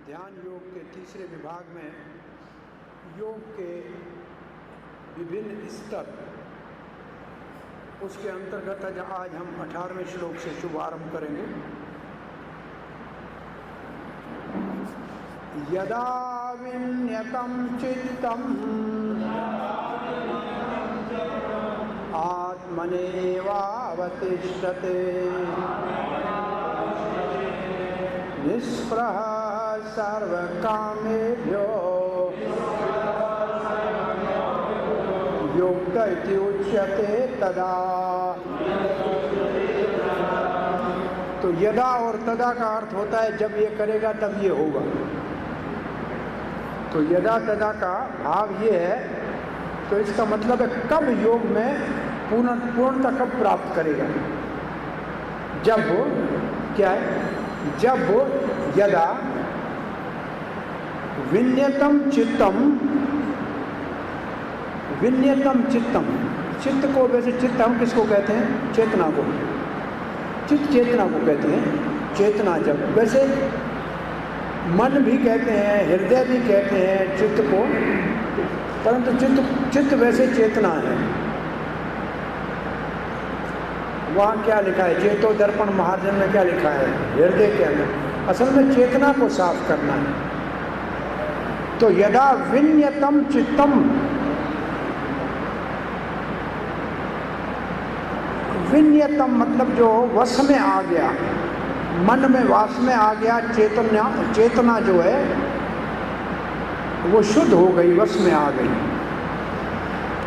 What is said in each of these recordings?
ध्यान योग के तीसरे विभाग में योग के विभिन्न स्तर, उसके अंतर्गत आज हम 18वें श्लोक से शुभारंभ करेंगे। यदा विन्यतं चित्तम् आत्मनेवावतिष्ठते निःस्पृहः सर्वकामेभ्यो युक्त इति उच्यते तदा। तो यदा और तदा का अर्थ होता है जब ये करेगा तब ये होगा। तो यदा तदा का भाव ये है, तो इसका मतलब है कब योग में पूर्णता कब प्राप्त करेगा। जब क्या है, जब यदा विन्यतम चित्तम, विन्यतम चित्तम, चित्त को वैसे चित्त हम किसको कहते हैं, चेतना को, चित्त चेतना को कहते हैं। चेतना जब, वैसे मन भी कहते हैं, हृदय भी कहते हैं चित्त को, परंतु चित्त वैसे चेतना है। वहाँ क्या लिखा है, चेतो दर्पण महाजन में क्या लिखा है, हृदय के अंदर असल में चेतना को साफ करना है। तो यदा विन्यतम चित्तम, विन्यतम मतलब जो वश में आ गया, मन में वास में आ गया, चेतना जो है वो शुद्ध हो गई, वश में आ गई।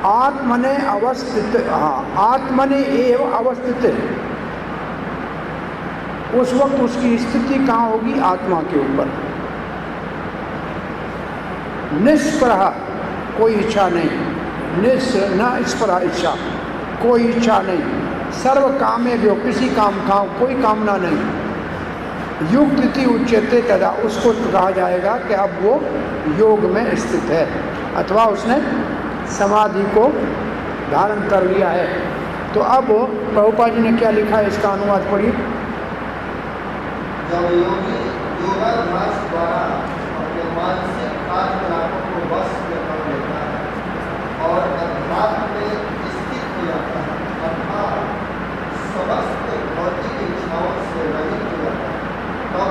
आत्मने अवस्थित, आत्मने एव अवस्थित, उस वक्त उसकी स्थिति कहाँ होगी, आत्मा के ऊपर। निष्प्रह, कोई इच्छा नहीं, न स्प्रह इच्छा, कोई इच्छा नहीं। सर्व कामे जो, किसी काम का कोई कामना नहीं। युक्त इति उच्यते तदा, उसको कहा जाएगा कि अब वो योग में स्थित है, अथवा उसने समाधि को धारण कर लिया है। तो अब प्रभुपाद जी ने क्या लिखा है, इसका अनुवाद पढ़िए। जब योगी योगाभ्यास द्वारा अपने मानसिक कार्यकलापों को वश में कर लेता है और अध्यात्म में स्थित हो जाता है, अर्थात समस्त भौतिक इच्छाओं से रहित हो जाता है, तब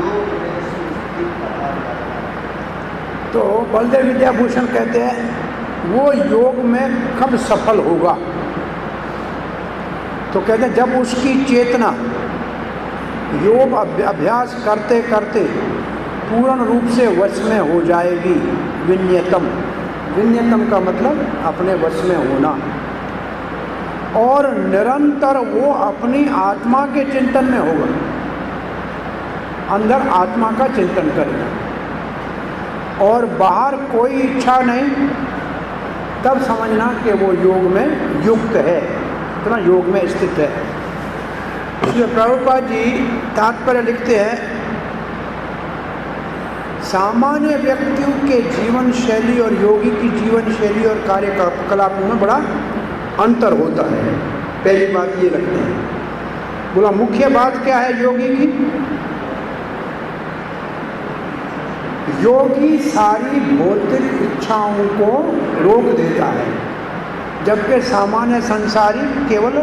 योग में सुस्थित कहा जाता है। तो बलदेव विद्याभूषण कहते हैं वो योग में कब सफल होगा। तो कहते हैं जब उसकी चेतना योग अभ्यास करते करते पूर्ण रूप से वश में हो जाएगी। विन्यतम, विन्यतम का मतलब अपने वश में होना, और निरंतर वो अपनी आत्मा के चिंतन में होगा, अंदर आत्मा का चिंतन करेगा और बाहर कोई इच्छा नहीं, तब समझना कि वो योग में युक्त है, इतना योग में स्थित है। इसलिए प्रभुपाद जी तात्पर्य लिखते हैं, सामान्य व्यक्तियों के जीवन शैली और योगी की जीवन शैली और कार्यकलापों में बड़ा अंतर होता है। पहली बात ये लगती है। बोला मुख्य बात क्या है योगी की, योगी सारी भौतिक इच्छाओं को रोक देता है, जबकि सामान्य संसारी केवल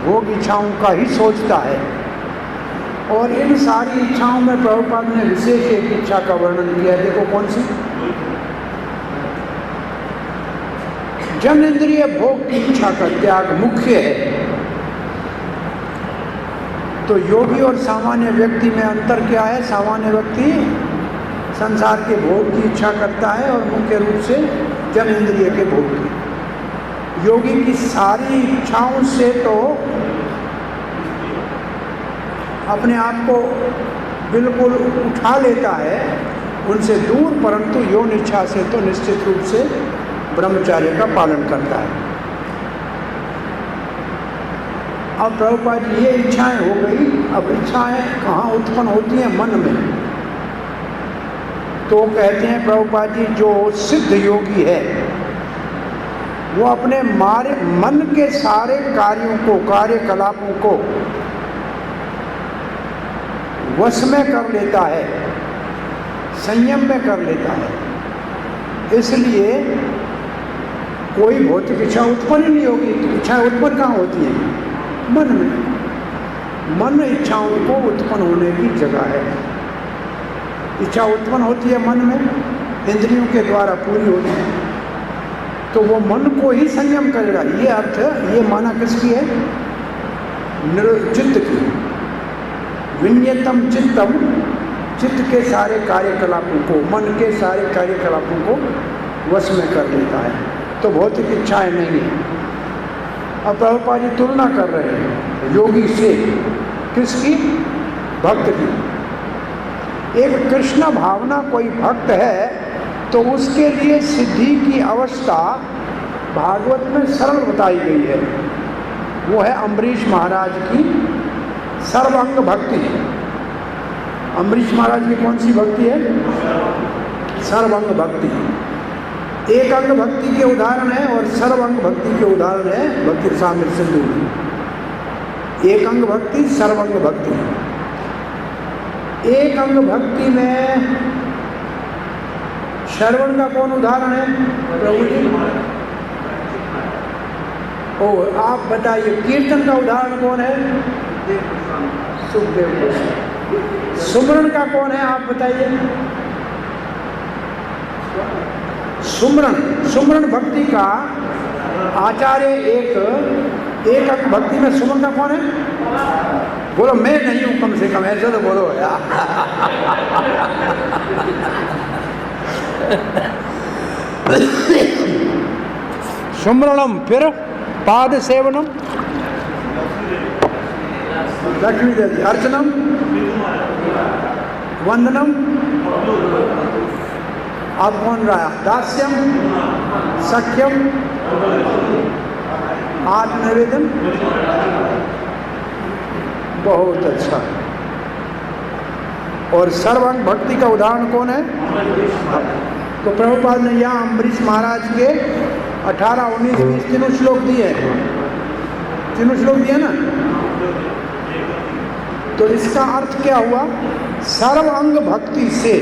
भोग इच्छाओं का ही सोचता है। और इन सारी इच्छाओं में प्रभुपाद ने विशेष एक इच्छा का वर्णन किया है, देखो कौन सी, जनेंद्रिय भोग की इच्छा का त्याग मुख्य है। तो योगी और सामान्य व्यक्ति में अंतर क्या है, सामान्य व्यक्ति संसार के भोग की इच्छा करता है और मुख्य रूप से जन इंद्रिय के भोग की। योगी की सारी इच्छाओं से तो अपने आप को बिल्कुल उठा लेता है, उनसे दूर, परंतु यौन इच्छा से तो निश्चित रूप से ब्रह्मचर्य का पालन करता है। अब प्रभुपाद जी, ये इच्छाएं हो गई। अब इच्छाएं कहाँ उत्पन्न होती हैं? मन में। तो कहते हैं प्रभुपाद जी, जो सिद्ध योगी है वो अपने मन के सारे कार्यों को, कार्यकलापों को वश में कर लेता है, संयम में कर लेता है। इसलिए कोई भौतिक इच्छा उत्पन्न ही नहीं होगी। इच्छाएं उत्पन्न कहाँ होती हैं? मन में। मन इच्छाओं को उत्पन्न होने की जगह है। इच्छा उत्पन्न होती है मन में, इंद्रियों के द्वारा पूरी होती है, तो वो मन को ही संयम करेगा। ये अर्थ, ये माना किसकी है? चित्त की। विनियतम चित्तम, चित्त के सारे कार्यकलापों को, मन के सारे कार्यकलापों को वश में कर लेता है, तो भौतिक इच्छाएं नहीं है। अब प्रभुपाद जी तुलना कर रहे हैं योगी से। किसकी? भक्त की। एक कृष्ण भावना कोई भक्त है तो उसके लिए सिद्धि की अवस्था भागवत में सरल बताई गई है। वो है अम्बरीश महाराज की सर्वांग भक्ति। अम्बरीश महाराज की कौन सी भक्ति है? सर्वांग भक्ति। एक अंग भक्ति के उदाहरण है और सर्वांग भक्ति के उदाहरण है भक्ति रसामृत सिंधु में। एक अंग भक्ति, सर्वांग भक्ति। एक अंग भक्ति में श्रवण का कौन उदाहरण है? प्रभु जी। ओ, आप बताइए, कीर्तन का उदाहरण कौन है? सुखदेव गोस्वामी। सुमरण का कौन है? आप बताइए। सुमरण भक्ति का आचार्य एक अंग भक्ति में सुमरण का कौन है? बोलो, मैं नहीं हूं, कम से कम ऐसा तो बोलो यार। सुमरणम, फिर पाद सेवनम, लक्ष्मी देवी, अर्चनम, वंदनम, अब कौन रहा? दास्यम, सख्यम, आत्मनिवेदन। बहुत अच्छा। और सर्वांग भक्ति का उदाहरण कौन है? तो प्रभुपाद ने यहाँ अम्बरीश महाराज के 18, 19, 20 तीनों श्लोक दिए। तीनों श्लोक दिए ना। तो इसका अर्थ क्या हुआ? सर्वांग भक्ति से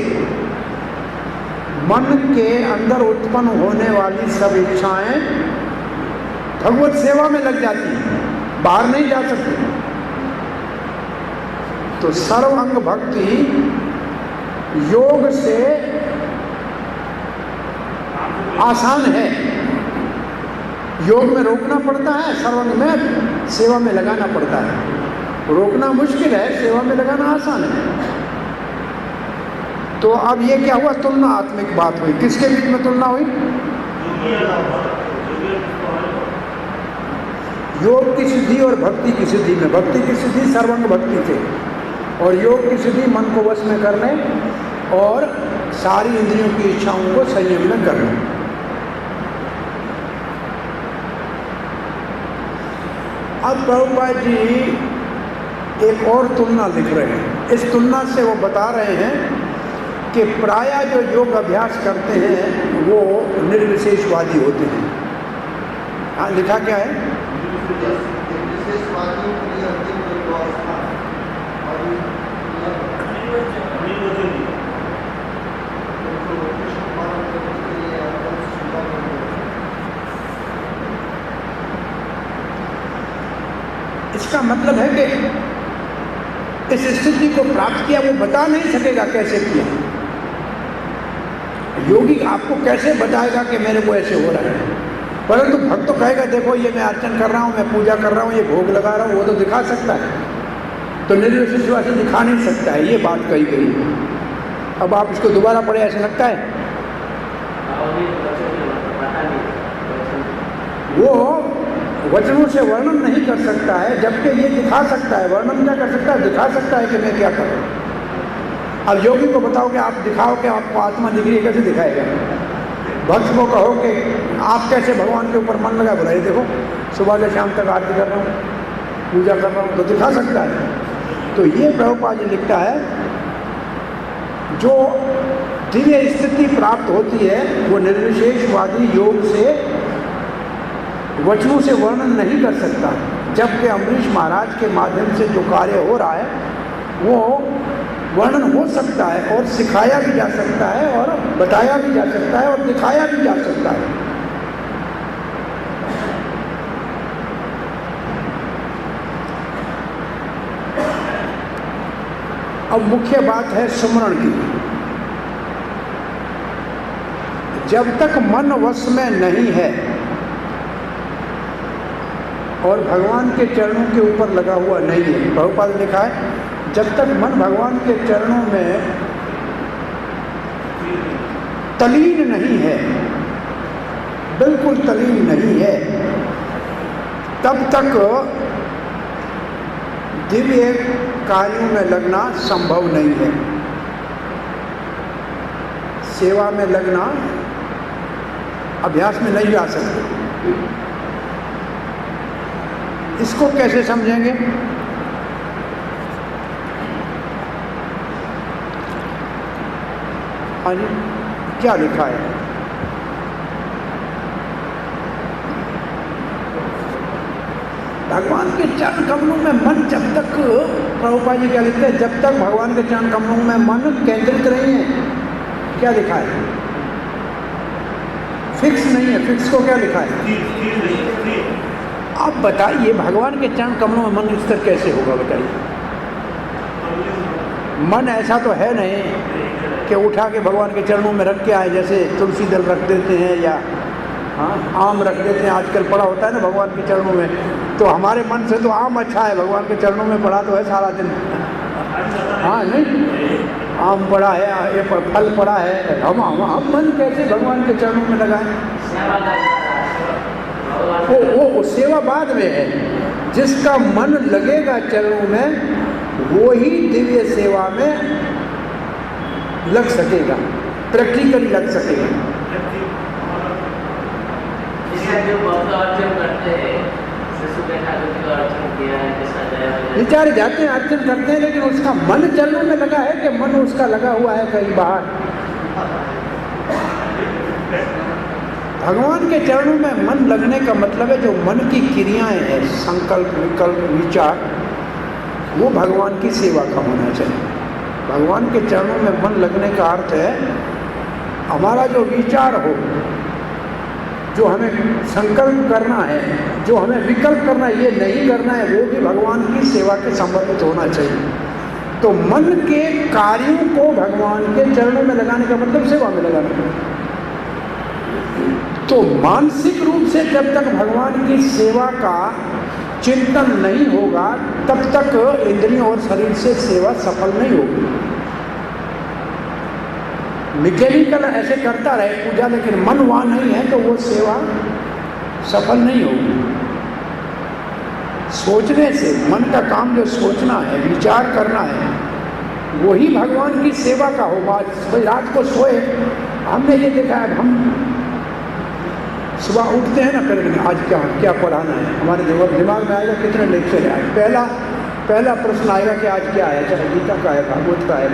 मन के अंदर उत्पन्न होने वाली सब इच्छाएं भगवत सेवा में लग जाती हैं, बाहर नहीं जा सकती। तो सर्वांग भक्ति योग से आसान है। योग में रोकना पड़ता है, सर्वांग में सेवा में लगाना पड़ता है। रोकना मुश्किल है, सेवा में लगाना आसान है। तो अब ये क्या हुआ? तुलनात्मक बात हुई। किसके बीच में तुलना हुई? योग की सिद्धि और भक्ति की सिद्धि में। भक्ति की सिद्धि सर्वांग भक्ति से, और योग की सिद्धि मन को वश में करने और सारी इंद्रियों की इच्छाओं को संयम में करने। अब प्रभुपाद जी एक और तुलना लिख रहे हैं। इस तुलना से वो बता रहे हैं कि प्रायः जो योग अभ्यास करते हैं वो निर्विशेषवादी होते हैं। हाँ, लिखा क्या है? इसका मतलब है कि इस स्थिति को प्राप्त किया, वो बता नहीं सकेगा कैसे किया। योगी आपको कैसे बताएगा कि मेरे को ऐसे हो रहा है, परंतु भक्त तो कहेगा देखो ये मैं अर्चन कर रहा हूँ, मैं पूजा कर रहा हूँ, ये भोग लगा रहा हूँ, वो तो दिखा सकता है। तो निर्विशेषवादी दिखा नहीं सकता है, ये बात कही गई है। अब आप इसको दोबारा पढ़े, ऐसा लगता है? वो वचनों से वर्णन नहीं कर सकता है, जबकि ये दिखा सकता है। वर्णन क्या कर सकता है? दिखा सकता है कि मैं क्या कर रहा हूँ। अब योगी को बताओ कि आप दिखाओ कि आपको आत्मा दिख रही है, कैसे दिखाएगा? भक्त को कहो कि आप कैसे भगवान के ऊपर मन लगा, बोला ये देखो सुबह से शाम तक आरती कर रहा हूँ, पूजा कर रहा हूँ, तो दिखा सकता है। तो ये प्रभुपाद जी लिखता है, जो दिव्य स्थिति प्राप्त होती है वो निर्विशेषवादी योग से, वचनों से वर्णन नहीं कर सकता। जबकि अम्बरीश महाराज के माध्यम से जो कार्य हो रहा है वो वर्णन हो सकता है, और सिखाया भी जा सकता है, और बताया भी जा सकता है, और दिखाया भी जा सकता है। अब मुख्य बात है सुमरण की। जब तक मन वश में नहीं है और भगवान के चरणों के ऊपर लगा हुआ नहीं है, प्रभुपाद ने लिखा है, जब तक मन भगवान के चरणों में तलीन नहीं है, बिल्कुल तलीन नहीं है, तब तक दिव्य कार्यों में लगना संभव नहीं है। सेवा में लगना अभ्यास में नहीं आ सकते। इसको कैसे समझेंगे? हाँ जी, क्या लिखा है? भगवान के चरण कमलों में मन जब तक, प्रभुपाद जी क्या लिखते हैं, जब तक भगवान के चरण कमलों में मन केंद्रित नहीं है, क्या लिखा है? फिक्स नहीं है। फिक्स को क्या लिखा है? आप बताइए, भगवान के चरण कमलों में मन स्थिर कैसे होगा? बताइए। मन ऐसा तो है नहीं कि उठा के भगवान के चरणों में रख के आए, जैसे तुलसी दल रख देते हैं या आम रख देते हैं, आजकल पड़ा होता है ना भगवान के चरणों में। तो हमारे मन से तो आम अच्छा है, भगवान के चरणों में पड़ा तो है सारा दिन। हाँ, नहीं, आम पड़ा है, ये फल पड़ा है, हम मन कैसे भगवान के चरणों में लगाएं? वो सेवा बाद में है। जिसका मन लगेगा चरणों में, वो ही दिव्य सेवा में लग सकेगा, प्रैक्टिकली लग सकेगा। विचार जाते हैं, अर्चन करते हैं, लेकिन उसका मन चरणों में लगा है कि मन उसका लगा हुआ है कहीं बाहर? भगवान के चरणों में मन लगने का मतलब है जो मन की क्रियाएं हैं, संकल्प, विकल्प, विचार, वो भगवान की सेवा का होना चाहिए। भगवान के चरणों में मन लगने का अर्थ है हमारा जो विचार हो, जो हमें संकल्प करना है, जो हमें विकल्प करना है, ये नहीं करना है, वो भी भगवान की सेवा के संबंधित होना चाहिए। तो मन के कार्यों को भगवान के चरणों में लगाने का मतलब सेवा में लगाना। तो मानसिक रूप से जब तक भगवान की सेवा का चिंतन नहीं होगा, तब तक इंद्रियों और शरीर से सेवा सफल नहीं होगी। मैकेनिकल ऐसे करता रहे पूजा, लेकिन मन वहाँ नहीं है, तो वो सेवा सफल नहीं होगी। सोचने से, मन का काम जो सोचना है, विचार करना है, वही भगवान की सेवा का होगा। रात को सोए, हमने ये देखा है, हम सुबह उठते हैं ना, करेंगे आज क्या पढ़ाना है, हमारे दिमाग में आएगा कितने लेक्चर है। पहला प्रश्न आएगा कि आज क्या है, चाहे गीता का है, भागवत का है,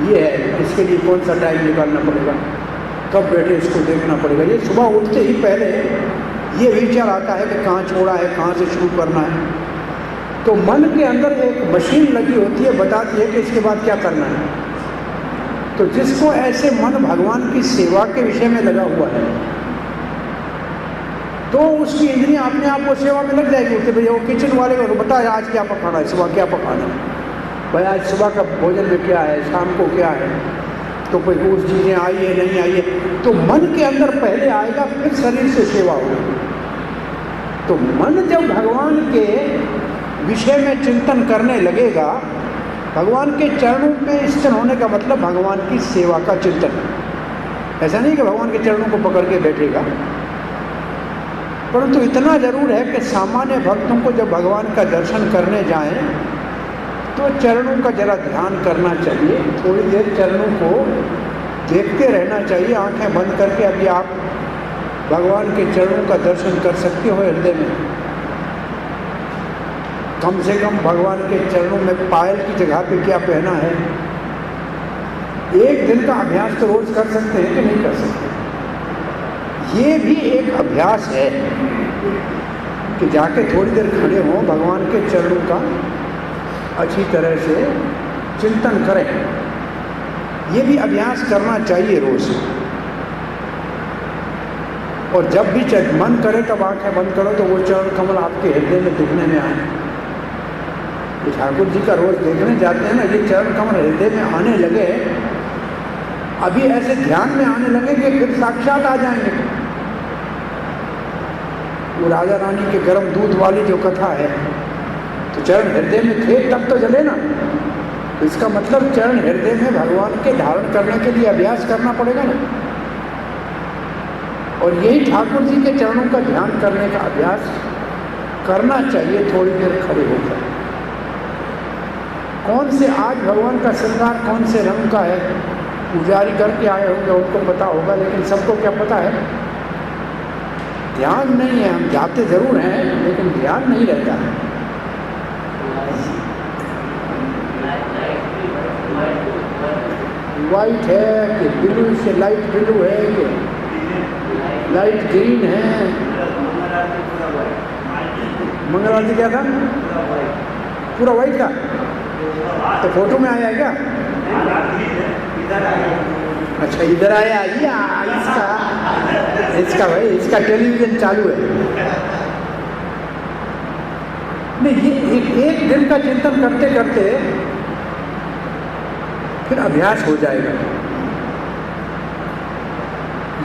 ये है, इसके लिए कौन सा टाइम निकालना पड़ेगा, कब बैठे इसको देखना पड़ेगा। ये सुबह उठते ही पहले ये विचार आता है कि कहाँ छोड़ा है, कहाँ से शुरू करना है। तो मन के अंदर एक मशीन लगी होती है, बताती है कि इसके बाद क्या करना है। तो जिसको ऐसे मन भगवान की सेवा के विषय में लगा हुआ है, तो उसकी इंद्रियां अपने आप को सेवा में लग जाएगी। उससे भैया वो किचन वाले को बताया आज क्या पकाना है, सुबह क्या पकाना है, भाई आज सुबह का भोजन में क्या है, शाम को क्या है, तो कोई कुछ चीज़ें आई है नहीं आई है। तो मन के अंदर पहले आएगा, फिर शरीर से सेवा होगी। तो मन जब भगवान के विषय में चिंतन करने लगेगा, भगवान के चरणों में स्थिर होने का मतलब भगवान की सेवा का चिंतन। ऐसा नहीं कि भगवान के चरणों को पकड़ के बैठेगा, परंतु इतना जरूर है कि सामान्य भक्तों को जब भगवान का दर्शन करने जाएं तो चरणों का जरा ध्यान करना चाहिए, थोड़ी देर चरणों को देखते रहना चाहिए आंखें बंद करके। अभी आप भगवान के चरणों का दर्शन कर सकते हो हृदय में। कम से कम भगवान के चरणों में पायल की जगह पे क्या पहना है, एक दिन का अभ्यास तो रोज कर सकते हैं कि नहीं कर सकते। ये भी एक अभ्यास है कि जाके थोड़ी देर खड़े हों, भगवान के चरणों का अच्छी तरह से चिंतन करें। ये भी अभ्यास करना चाहिए रोज। और जब भी मन करे तब आंखें बंद करो तो वो चरण कमल आपके हृदय में दिखने में आए। ठाकुर जी का रोज देखने जाते हैं ना, ये चरण कमल हृदय में आने लगे, अभी ऐसे ध्यान में आने लगे कि फिर साक्षात आ जाएंगे। वो राजा रानी के गर्म दूध वाली जो कथा है, तो चरण हृदय में थे तब तो जले ना। तो इसका मतलब चरण हृदय में भगवान के धारण करने के लिए अभ्यास करना पड़ेगा ना। और यही ठाकुर जी के चरणों का ध्यान करने का अभ्यास करना चाहिए थोड़ी देर खड़े होकर। कौन से आज भगवान का श्रृंगार कौन से रंग का है, पुजारी करके आए होंगे, उनको पता होगा, लेकिन सबको क्या पता है, ध्यान नहीं है। हम जाते जरूर हैं लेकिन ध्यान नहीं रहता है। वाइट है कि ब्लू से लाइट ब्लू है कि लाइट ग्रीन है। मंगल आरती क्या था, पूरा वाइट था, तो फोटो में आया है क्या? अच्छा इधर आया, इसका भाई इसका टेलीविजन चालू है। नहीं, ये एक दिन का चिंतन करते करते फिर अभ्यास हो जाएगा।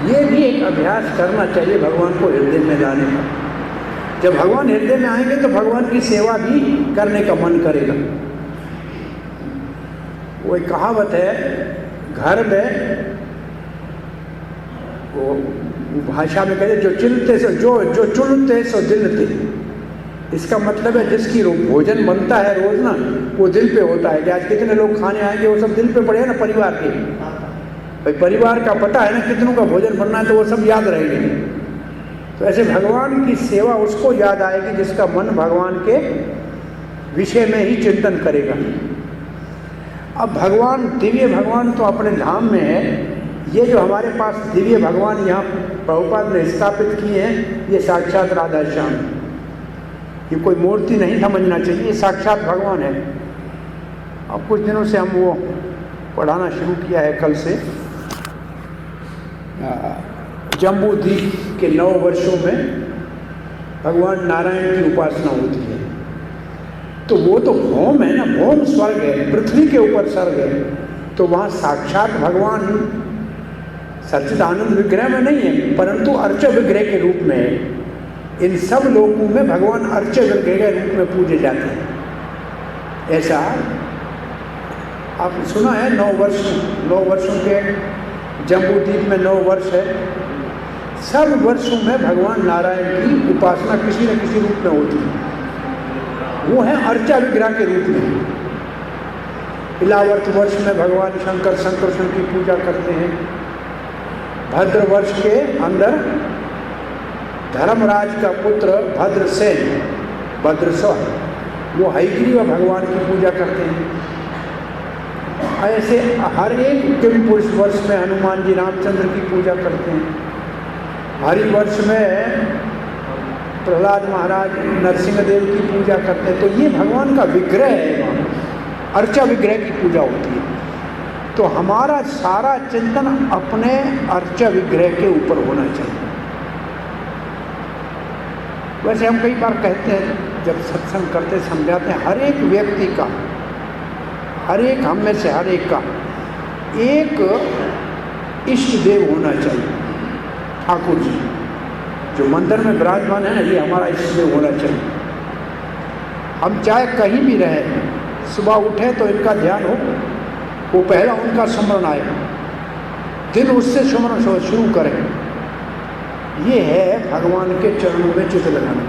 ये भी एक अभ्यास करना चाहिए भगवान को हृदय में लाने का। जब भगवान हृदय में आएंगे तो भगवान की सेवा भी करने का मन करेगा। वो एक कहावत है, घर में वो भाषा में कहते जो चिलते सो जो चुनते सो दिलते। इसका मतलब है जिसकी भोजन बनता है रोज ना, वो दिल पे होता है कि आज कितने लोग खाने आएंगे, वो सब दिल पे पड़े ना परिवार के। भाई परिवार का पता है ना कितनों का भोजन बनना है, तो वो सब याद रहेंगे। तो ऐसे भगवान की सेवा उसको याद आएगी जिसका मन भगवान के विषय में ही चिंतन करेगा। अब भगवान, दिव्य भगवान तो अपने धाम में है। ये जो हमारे पास दिव्य भगवान यहाँ प्रभुपाद ने स्थापित किए हैं, ये साक्षात राधा श्याम, ये कोई मूर्ति नहीं समझना चाहिए, ये साक्षात भगवान है। अब कुछ दिनों से हम वो पढ़ाना शुरू किया है, कल से जम्बू द्वीप के 9 वर्षों में भगवान नारायण की उपासना होती है। तो वो तो भौम है ना, भौम स्वर्ग है, पृथ्वी के ऊपर स्वर्ग है। तो वहाँ साक्षात भगवान सच्चिदानंद विग्रह में नहीं है, परंतु अर्च विग्रह के रूप में है। इन सब लोकों में भगवान अर्च विग्रह के रूप में पूजे जाते हैं। ऐसा आपने सुना है 9 वर्षों के जम्बू द्वीप में 9 वर्ष है। सब वर्षों में भगवान नारायण की उपासना किसी न किसी रूप में होती है। वो है अर्चा विग्रह के रूप में। इलावर्त वर्ष में भगवान शंकर की पूजा करते हैं। भद्र वर्ष के अंदर धर्मराज का पुत्र भद्रसेन, भद्रस्वर, वो हयग्रीव भगवान की पूजा करते हैं। ऐसे हर एक किम पुरुष वर्ष में हनुमान जी रामचंद्र की पूजा करते हैं। हरि वर्ष में प्रहलाद महाराज नरसिंह देव की पूजा करते हैं। तो ये भगवान का विग्रह है, वहाँ अर्चा विग्रह की पूजा होती है। तो हमारा सारा चिंतन अपने अर्चा विग्रह के ऊपर होना चाहिए। वैसे हम कई बार कहते हैं, जब सत्संग करते समझाते हैं, हर एक व्यक्ति का, हर एक हम में से हर एक का एक इष्ट देव होना चाहिए। ठाकुर जी जो मंदिर में विराजमान है ना, ये हमारा इष्ट देव होना चाहिए। हम चाहे कहीं भी रहें, सुबह उठे तो इनका ध्यान हो, वो पहला उनका स्मरण आए, दिन उससे स्मरण शुरू करें। ये है भगवान के चरणों में चित्त लगाना।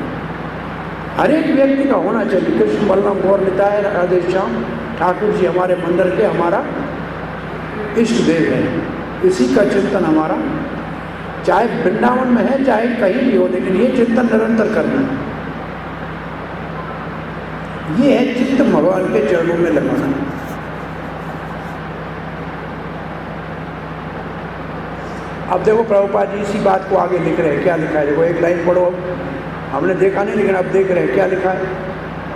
हर एक व्यक्ति का होना चाहिए। कृष्ण बलराम गौर निताय राधे श्याम ठाकुर जी हमारे मंदिर के हमारा इष्ट देव है। इसी का चिंतन हमारा, चाहे वृंदावन में है चाहे कहीं भी हो, लेकिन ये चिंतन निरंतर करना है। ये है चित्त भगवान के चरणों में लगाना। अब देखो प्रभुपाद जी इसी बात को आगे लिख रहे हैं। क्या लिखा है देखो, एक लाइन पढ़ो। हमने देखा नहीं लेकिन अब देख रहे हैं क्या लिखा है।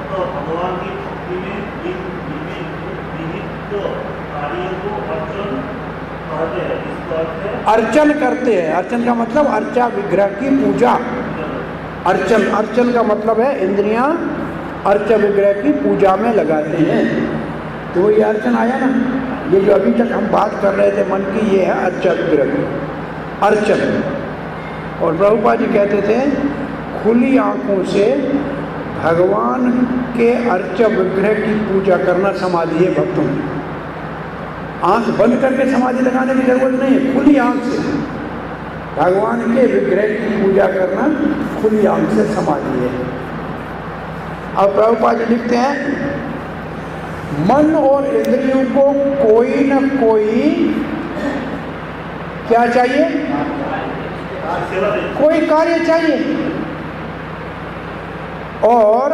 तो भगवान की भक्ति में निहित कार्य को अर्चन कहते हैं। इसका अर्थ है अर्चन करते हैं। अर्चन का मतलब अर्चा विग्रह की पूजा। अर्चन, अर्चन का मतलब है इंद्रियां अर्चा विग्रह की पूजा में लगाते हैं। तो ये अर्चन आया ना, ये जो अभी तक हम बात कर रहे थे मन की, ये है अर्चा विग्रह की अर्चन। और प्रभुपाद जी कहते थे खुली आंखों से भगवान के अर्चा विग्रह की पूजा करना समाधि है भक्तों की। आंख बंद करके समाधि लगाने की जरूरत नहीं है। खुली आंख से भगवान के विग्रह की पूजा करना खुली आंख से समाधि है। अब प्रभुपाद जी लिखते हैं मन और इंद्रियों को कोई न कोई क्या चाहिए, कोई कार्य चाहिए। और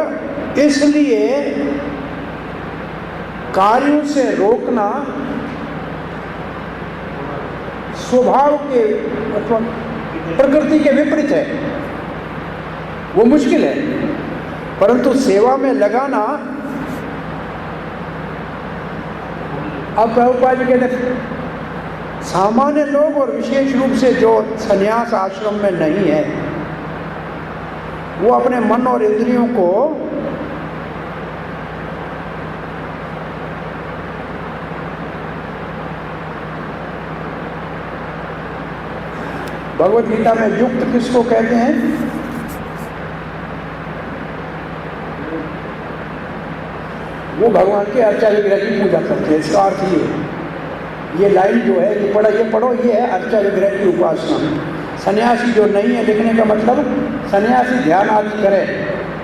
इसलिए कार्यों से रोकना स्वभाव के अथवा प्रकृति के विपरीत है, वो मुश्किल है। परंतु सेवा में लगाना, अब प्रभुपाद जी कहते सामान्य लोग और विशेष रूप से जो संन्यास आश्रम में नहीं है, वो अपने मन और इंद्रियों को भगवत गीता में युक्त किसको कहते हैं? वो भगवान के अर्चा विग्रह की पूजा करते हैं। इसका अर्थ ये लाइन जो है ये पढ़ो, ये है अर्चा विग्रह की उपासना। सन्यासी जो नहीं है, लिखने का मतलब सन्यासी ध्यान आदि करे,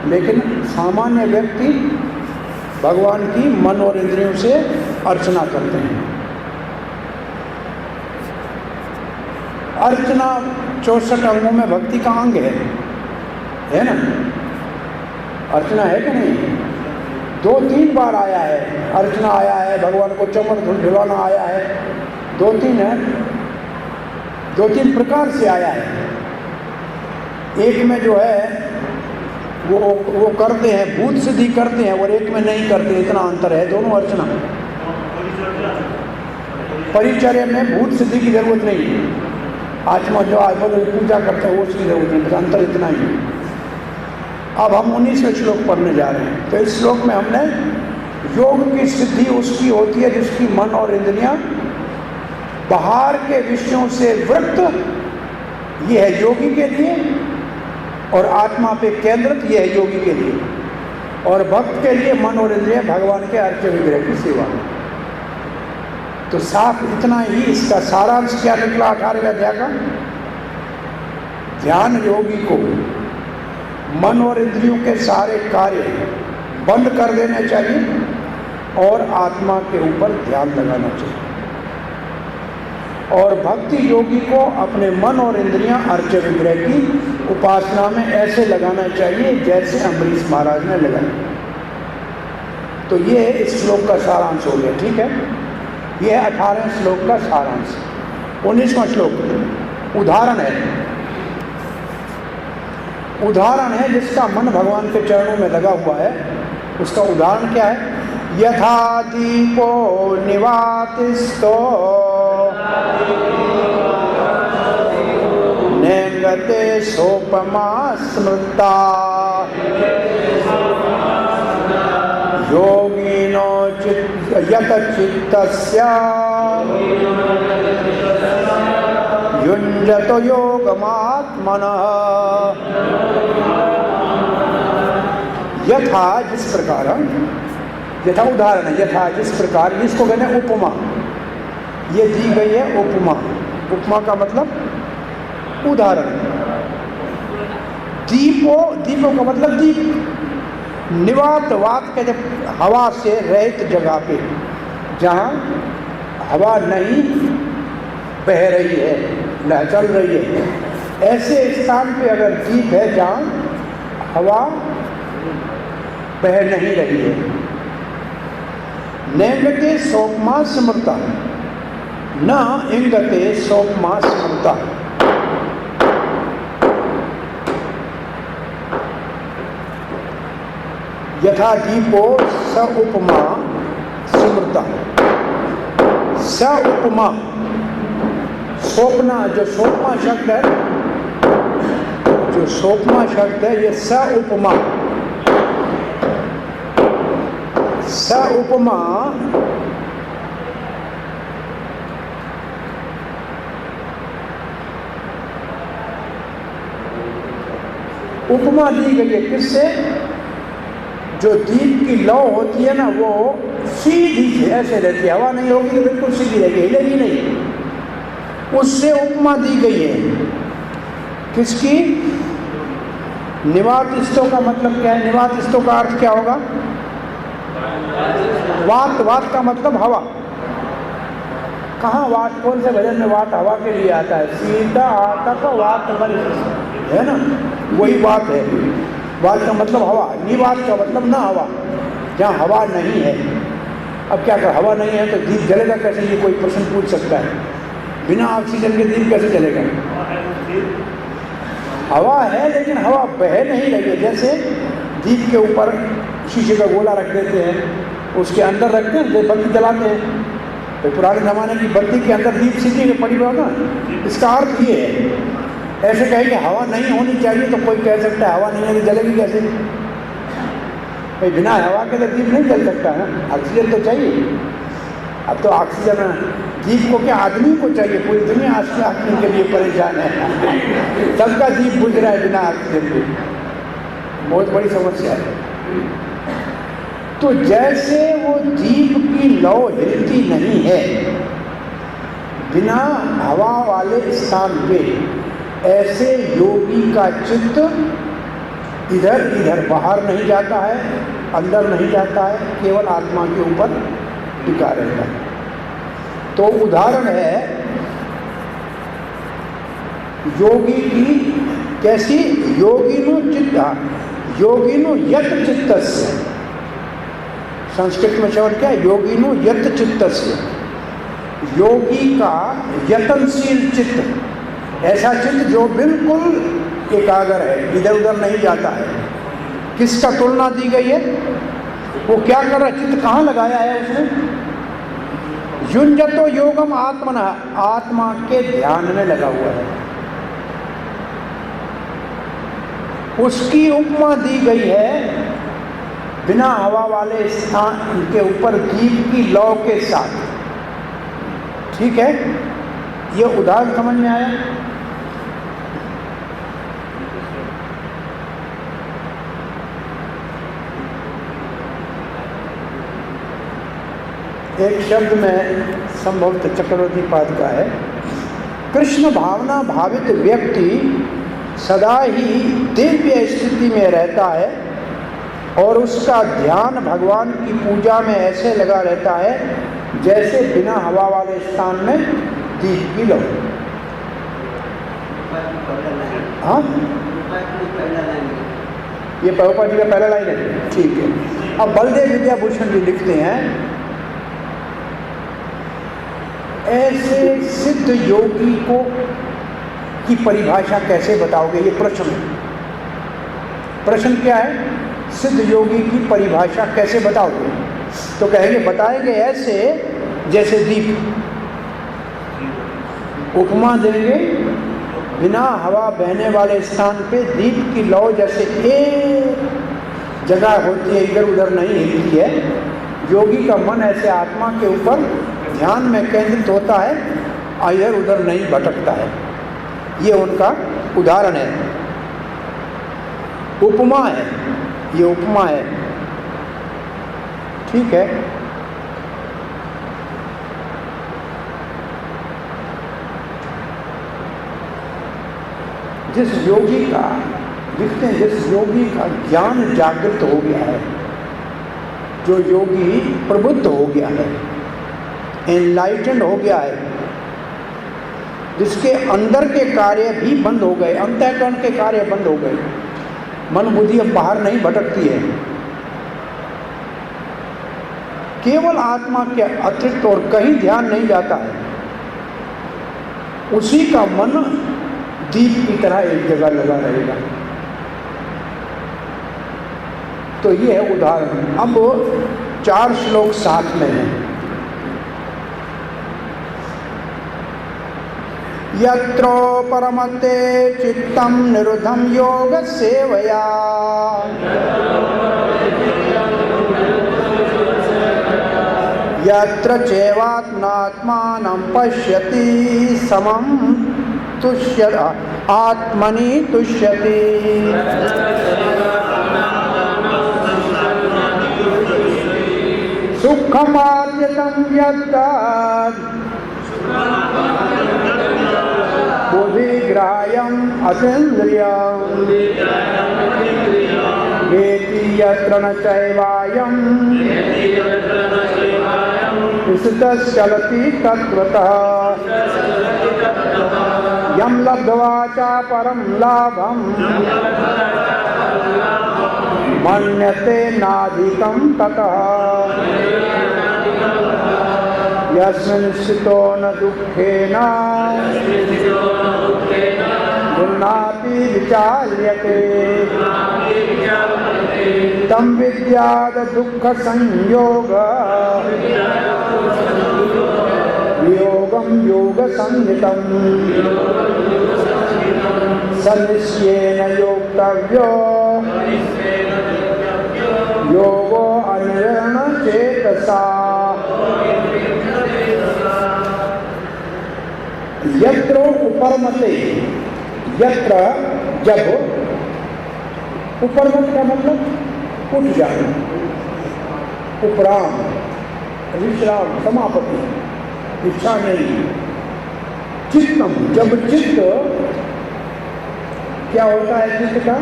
लेकिन सामान्य व्यक्ति भगवान की मन और इंद्रियों से अर्चना करते हैं। अर्चना 64 अंगों में भक्ति का अंग है ना? अर्चना है कि नहीं? 2-3 बार आया है अर्चना, आया है भगवान को चमन झुलाना आया है, 2-3 है, 2-3 प्रकार से आया है। एक में जो है वो करते हैं, भूत सिद्धि करते हैं, और एक में नहीं करते, इतना अंतर है। दोनों अर्चना परिचर्या में भूत सिद्धि की जरूरत नहीं है। आत्मा जो आत्मा पूजा करते हैं वो उसकी जरूरत नहीं, बस अंतर इतना ही है। अब हम 19वें श्लोक पढ़ने जा रहे हैं। तो इस श्लोक में हमने योग की सिद्धि उसकी होती है जिसकी मन और इंद्रियां बाहर के विषयों से वृत्त, ये है योगी के लिए, और आत्मा पे केंद्रित, ये है योगी के लिए, और भक्त के लिए मन और इंद्रिय भगवान के अर्च विग्रह की सेवा। तो साफ इतना ही। इसका सारांश क्या निकला 18वें अध्याय का? ध्यान योगी को मन और इंद्रियों के सारे कार्य बंद कर देने चाहिए और आत्मा के ऊपर ध्यान लगाना चाहिए। और भक्ति योगी को अपने मन और इंद्रियां अर्च विग्रह की उपासना में ऐसे लगाना चाहिए जैसे अम्बरीश महाराज ने लगाया। तो ये इस श्लोक का सारांश हो गया। ठीक है, यह है 18वें श्लोक का सारांश। 19वां श्लोक उदाहरण है। उदाहरण है जिसका मन भगवान के चरणों में लगा हुआ है, उसका उदाहरण क्या है? यथा दीपो निवातिस्तो नेंगते सोपमा स्मृता योगिनो यत चित्तस्य युञ्जतो योगमात्मनः। यथा, जिस प्रकार यथा उदाहरण है, यथा जिस प्रकार, इसको कहते हैं उपमा। ये दी गई है उपमा। उपमा का मतलब उदाहरण। दीपो का मतलब दीप। निवात, वात कहते हवा से रहित जगह पे, जहाँ हवा नहीं बह रही है, न चल रही है, ऐसे स्थान पे अगर दीप है जहाँ हवा बह नहीं रही है। नैंगते सोपमा स्मृता, न इंगते सोपमा स्मृता। यथा दीपो स उपमा स्मृता। स उपमा, सोपना, जो सोपमा शब्द है, जो सोपमा शब्द है, ये स उपमा। स उपमा उपमा दी गई है किससे? जो दीप की लौ होती है ना, वो सीधी से ऐसे रहती है, हवा नहीं होगी तो बिल्कुल सीधी रहेगी, हिलेगी नहीं। उससे उपमा दी गई है। किसकी? निवात स्तो का मतलब क्या है? निवात स्तो का अर्थ क्या होगा? वात। वात का मतलब हवा। कहाँ वात? कौन से भजन में वात हवा के लिए आता है? सीधा आता तो वात है ना, वही बात है। वात का मतलब हवा, निवात का मतलब ना हवा, जहाँ हवा नहीं है। अब क्या कर, हवा नहीं है तो दीप जलेगा कैसे? ये कोई प्रश्न पूछ सकता है। बिना ऑक्सीजन के दीप कैसे जलेगा? हवा है लेकिन हवा बह नहीं रही है। जैसे दीप के ऊपर शीशे का गोला रख देते हैं, उसके अंदर रखते हैं, बत्ती जलाते हैं, तो पुराने ज़माने की बत्ती के अंदर दीप सीधी पड़ी हुआ होगा। इसका अर्थ ये है। ऐसे कहे कि हवा नहीं होनी चाहिए तो कोई कह सकता है हवा नहीं है तो जलेगी कैसे? भाई बिना हवा के तो दीप नहीं जल सकता है, ऑक्सीजन तो चाहिए। अब तो ऑक्सीजन, दीप को क्या आदमी को चाहिए? पूरी दुनिया ऑक्सीजन के लिए परेशान है, सबका दीप बुझ रहा है बिना ऑक्सीजन के। बहुत बड़ी समस्या है। तो जैसे वो दीप की लौ हिलती नहीं है बिना हवा वाले स्थान पे, ऐसे योगी का चित्त इधर इधर बाहर नहीं जाता है, अंदर नहीं जाता है, केवल आत्मा के ऊपर टिका रहता है। तो उदाहरण है योगी की। कैसी? योगिनो चित्त, योगिनो यत चित्तस्य। संस्कृत में शब्द क्या है? योगिनो यत चित्तस्य। योगी का यतनशील चित्त, ऐसा चित्त जो बिल्कुल एकाग्र है, इधर उधर नहीं जाता है। किसका तुलना दी गई है? वो क्या कर रहा है? चित्त कहाँ लगाया है उसने? युञ्जतो योगम आत्मनः, आत्मा के ध्यान में लगा हुआ है। उसकी उपमा दी गई है बिना हवा वाले स्थान के ऊपर दीप की लौ के साथ। ठीक है, ये उदाहरण समझ में आया? एक शब्द में संभवतः चक्रवर्ती पाद का है, कृष्ण भावना भावित व्यक्ति सदा ही दिव्य स्थिति में रहता है और उसका ध्यान भगवान की पूजा में ऐसे लगा रहता है जैसे बिना हवा वाले स्थान में दीप की लौ। हाँ, ये प्रभुपाद जी का पहला लाइन है। ठीक है। अब बलदेव विद्याभूषण जी लिखते हैं, ऐसे सिद्ध योगी को की परिभाषा कैसे बताओगे? ये प्रश्न है। प्रश्न क्या है? सिद्ध योगी की परिभाषा कैसे बताओगे? तो कहेंगे, बताएंगे ऐसे जैसे दीप। उपमा देंगे, बिना हवा बहने वाले स्थान पे दीप की लौ जैसे एक जगह होती है, इधर उधर नहीं हिलती है। योगी का मन ऐसे आत्मा के ऊपर ध्यान में केंद्रित होता है, इधर उधर नहीं भटकता है। ये उनका उदाहरण है, उपमा है, ये उपमा है। ठीक है। जिस योगी का लिखते हैं, जिस योगी का ज्ञान जागृत हो गया है, जो योगी प्रबुद्ध हो गया है, एनलाइटेंड हो गया है, जिसके अंदर के कार्य भी बंद हो गए, अंतःकरण के कार्य बंद हो गए, मन बुद्धि अब बाहर नहीं भटकती है, केवल आत्मा के अतिरिक्त और कहीं ध्यान नहीं जाता है, उसी का मन दीप की तरह एक जगह लगा रहेगा। तो ये है उदाहरण। अब 4 श्लोक साथ में हैं। यत्रो परमते चित्तम निरुद्धं योग सेवया यत्र चैवात्मात्मानं पश्यति समं तुष्यति आत्मनि तुष्यति। सुखमार्जितं यद् बुद्धिग्राह्यम् अतीन्द्रियम् वेत्ति यत्र न चैवायम् स्थितश्चलति तत्त्वतः यं लब्ध्वा च परं लाभं मन्यते नाधिकं ततः यस्मिन् स्थितो न दुःखेन गुणापि विचार्यते तं विद्यात् दुःखसंयोग वियोगं योगसंहितं स निश्चयेन योक्तव्यो योगो अनिर्णचेतसा। यत्र उपरमते, यत्र जब, उपरमत का मतलब उठ जाना, उपराम, विश्राम, समापति, इच्छा नहीं। चित्तम, जब चित्त क्या होता है, चित्त का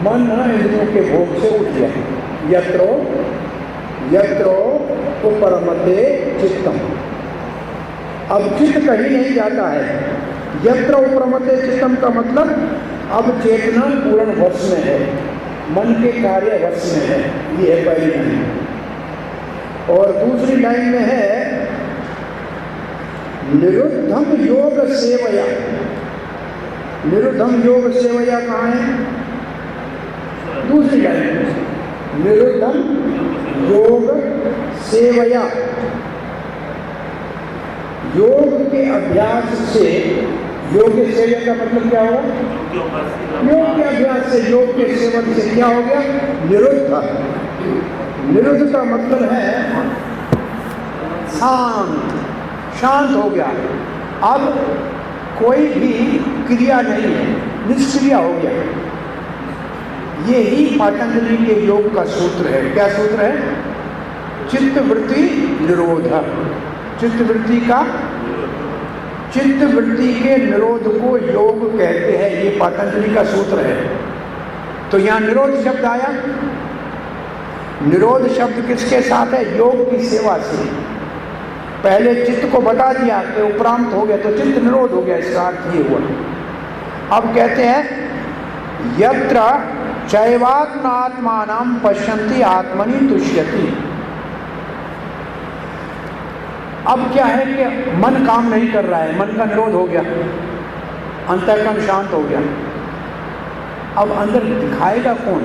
मन इंद्रियों के भोग से उठ जाए। यत्रो यत्रो उपरमते चित्तम, अब चित्त कहीं नहीं जाता है। यत्र उपरमते चित्तम का मतलब अब चेतना पूर्ण वश में है, मन के कार्य वश में है, ये है पहली लाइन। और दूसरी लाइन में है निरुद्धम योग सेवया। निरुद्धम योग सेवया कहाँ है? दूसरी लाइन में निरुद्धम योग सेवया। योग के अभ्यास से, योग के सेवन का मतलब क्या होगा? योग के अभ्यास से, योग के सेवन से क्या हो गया? निरुद्ध। निरुद्ध का मतलब है शांत, शांत हो गया। अब कोई भी क्रिया नहीं है, निष्क्रिय हो गया। ये ही पतंजलि के योग का सूत्र है। क्या सूत्र है? चित्तवृत्ति निरोध। चित्तवृत्ति का, चित्तवृत्ति के निरोध को योग कहते हैं, ये पतंजलि का सूत्र है। तो यहाँ निरोध शब्द आया। निरोध शब्द किसके साथ है? योग की सेवा से। पहले चित्त को बता दिया कि उपरांत हो गया, तो चित्त निरोध हो गया, इसका अर्थ ये हुआ। अब कहते हैं यत्र चैवात्मात्मानं पश्यन्ति आत्मनि तुष्यति। अब क्या है कि मन काम नहीं कर रहा है, मन का निरोध हो गया, अंतःकरण शांत हो गया। अब अंदर दिखाएगा कौन?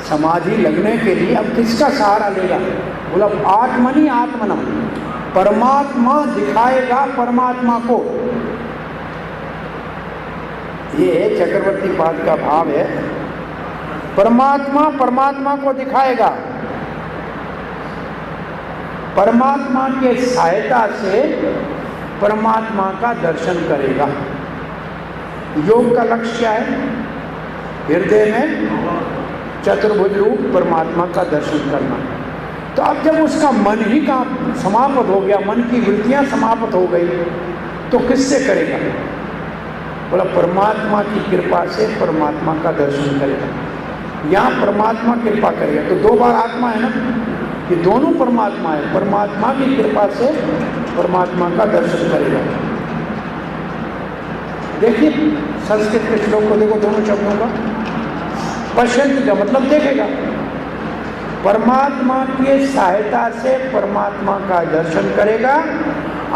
समाधि लगने के लिए अब किसका सहारा लेगा? बोला आत्मनि आत्मनम, परमात्मा दिखाएगा परमात्मा को। ये चक्रवर्ती पाद का भाव है। परमात्मा परमात्मा को दिखाएगा, परमात्मा के सहायता से परमात्मा का दर्शन करेगा। योग का लक्ष्य है हृदय में चतुर्भुज रूप परमात्मा का दर्शन करना। तो अब जब उसका मन ही का समाप्त हो गया, मन की वृत्तियां समाप्त हो गई, तो किससे करेगा? बोला परमात्मा की कृपा से परमात्मा का दर्शन करेगा। यहाँ परमात्मा कृपा करेगा, तो दो बार आत्मा है ना, ये दोनों परमात्मा है। परमात्मा की कृपा से परमात्मा का दर्शन करेगा। देखिए संस्कृत के श्लोक को देखो, दोनों शब्दों का। पश्यंती का मतलब देखेगा, परमात्मा की सहायता से परमात्मा का दर्शन करेगा।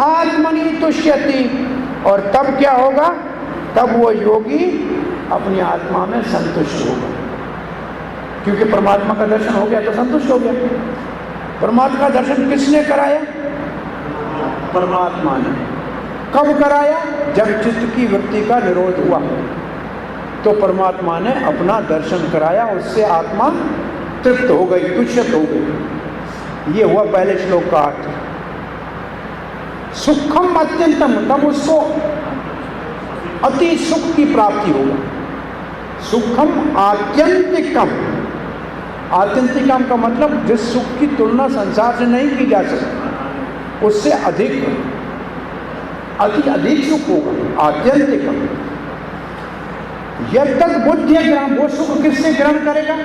आत्मनि तुष्यति, और तब क्या होगा? तब वो योगी अपनी आत्मा में संतुष्ट होगा, क्योंकि परमात्मा का दर्शन हो गया तो संतुष्ट हो गया। परमात्मा का दर्शन किसने कराया? परमात्मा ने। कब कराया? जब चित्त की वृत्ति का निरोध हुआ तो परमात्मा ने अपना दर्शन कराया, उससे आत्मा तृप्त हो गई, तुष्यत हो गई। ये हुआ पहले श्लोक का अर्थ। सुखम अत्यंतम, तब उसको अति सुख की प्राप्ति होगा। सुखम आत्यंतिकम, आत्यंतिकम का मतलब जिस सुख की तुलना संसार से नहीं की जा सकती, उससे अधिक, अति अधिक सुख होगा। आत्यंतिकम यद तक बुद्धि ग्रहण, वो सुख किससे ग्रहण करेगा?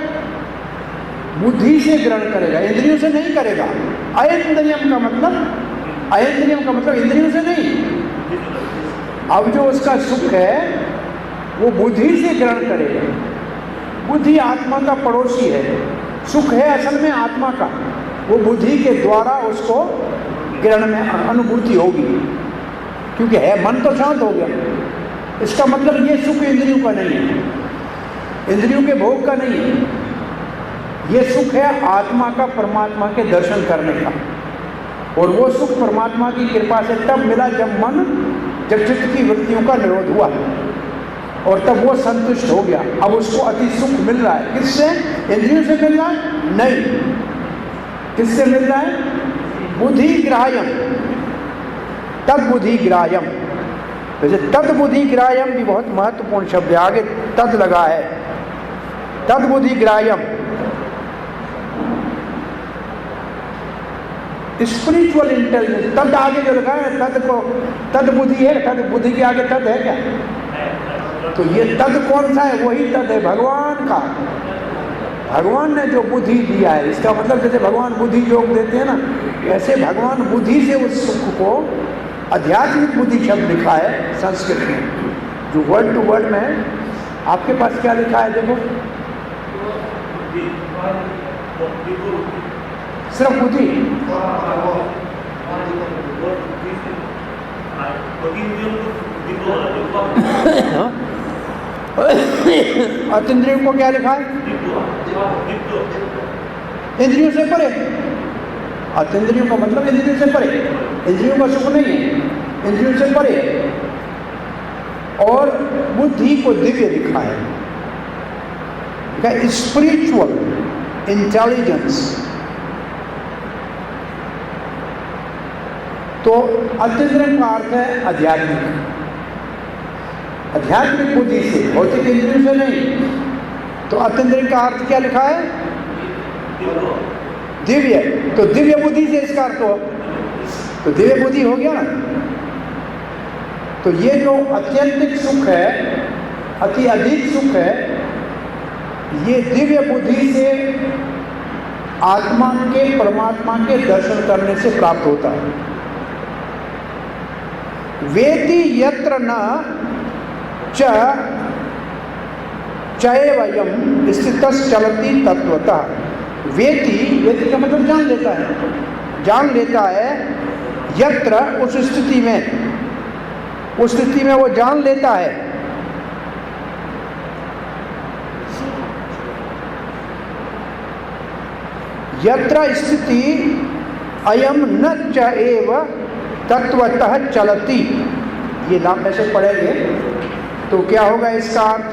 बुद्धि से ग्रहण करेगा, इंद्रियों से नहीं करेगा। अयंद्रियम का मतलब, अयंद्रियम का मतलब इंद्रियों से नहीं। अब जो उसका सुख है वो बुद्धि से ग्रहण करेगा। बुद्धि आत्मा का पड़ोसी है, सुख है असल में आत्मा का, वो बुद्धि के द्वारा उसको ग्रहण में अनुभूति होगी, क्योंकि है मन तो शांत हो गया। इसका मतलब ये सुख इंद्रियों का नहीं है, इंद्रियों के भोग का नहीं है। ये सुख है आत्मा का, परमात्मा के दर्शन करने का। और वो सुख परमात्मा की कृपा से तब मिला जब चित्त की वृत्तियों का निरोध हुआ, और तब वो संतुष्ट हो गया। अब उसको अति सुख मिल रहा है। किससे? इंद्रियों से मिल रहा है? नहीं। किससे मिल रहा है? बुद्धि ग्राह्यम, तद बुद्धि ग्राह्यम। वैसे तद बुद्धि ग्राह्यम भी बहुत महत्वपूर्ण शब्द है, आगे तद लगा है, तद बुद्धि ग्राह्यम। स्पिरिचुअल इंटेलिजेंस, तद आगे जो लगा है, तद को, तद बुद्धि है, तद बुद्धि के आगे तद है क्या? तो ये तद कौन सा है? वही तद है भगवान का। भगवान ने जो बुद्धि दिया है, इसका मतलब जैसे भगवान बुद्धि योग देते हैं ना, वैसे भगवान बुद्धि से उस सुख को, आध्यात्मिक बुद्धि शब्द लिखा है संस्कृत में, जो वर्ड टू वर्ड में है। आपके पास क्या लिखा है देखो, सिर्फ बुद्धि। अतीन्द्रियों को क्या लिखा है? इंद्रियों से परे। अतीन्द्रियों का मतलब इंद्रियों से परे, इंद्रियों का सुख नहीं है, इंद्रियों से परे है। और बुद्धि को दिव्य लिखा है, स्पिरिचुअल इंटेलिजेंस। तो अतीन्द्रिय का अर्थ है आध्यात्मिक, आध्यात्मिक बुद्धि से, भौतिक इंद्रियों से नहीं। तो अतीन्द्रिय का अर्थ क्या लिखा है? दिव्य। तो दिव्य बुद्धि से इसका अर्थ हो, तो दिव्य बुद्धि हो गया ना। तो ये जो अत्यंतिक सुख है, अति अधिक सुख है, ये दिव्य बुद्धि से आत्मा के, परमात्मा के दर्शन करने से प्राप्त होता है। वेति यत्र न चैवयम् स्थितस् चलति तत्वतः। वेति, वेति का मतलब जान लेता है, जान लेता है। यत्र, उस स्थिति में, उस स्थिति में वो जान लेता है। यत्र स्थिति अयम न च एव तत्वतः चलति। ये नाम ऐसे पढ़ेंगे तो क्या होगा इसका अर्थ?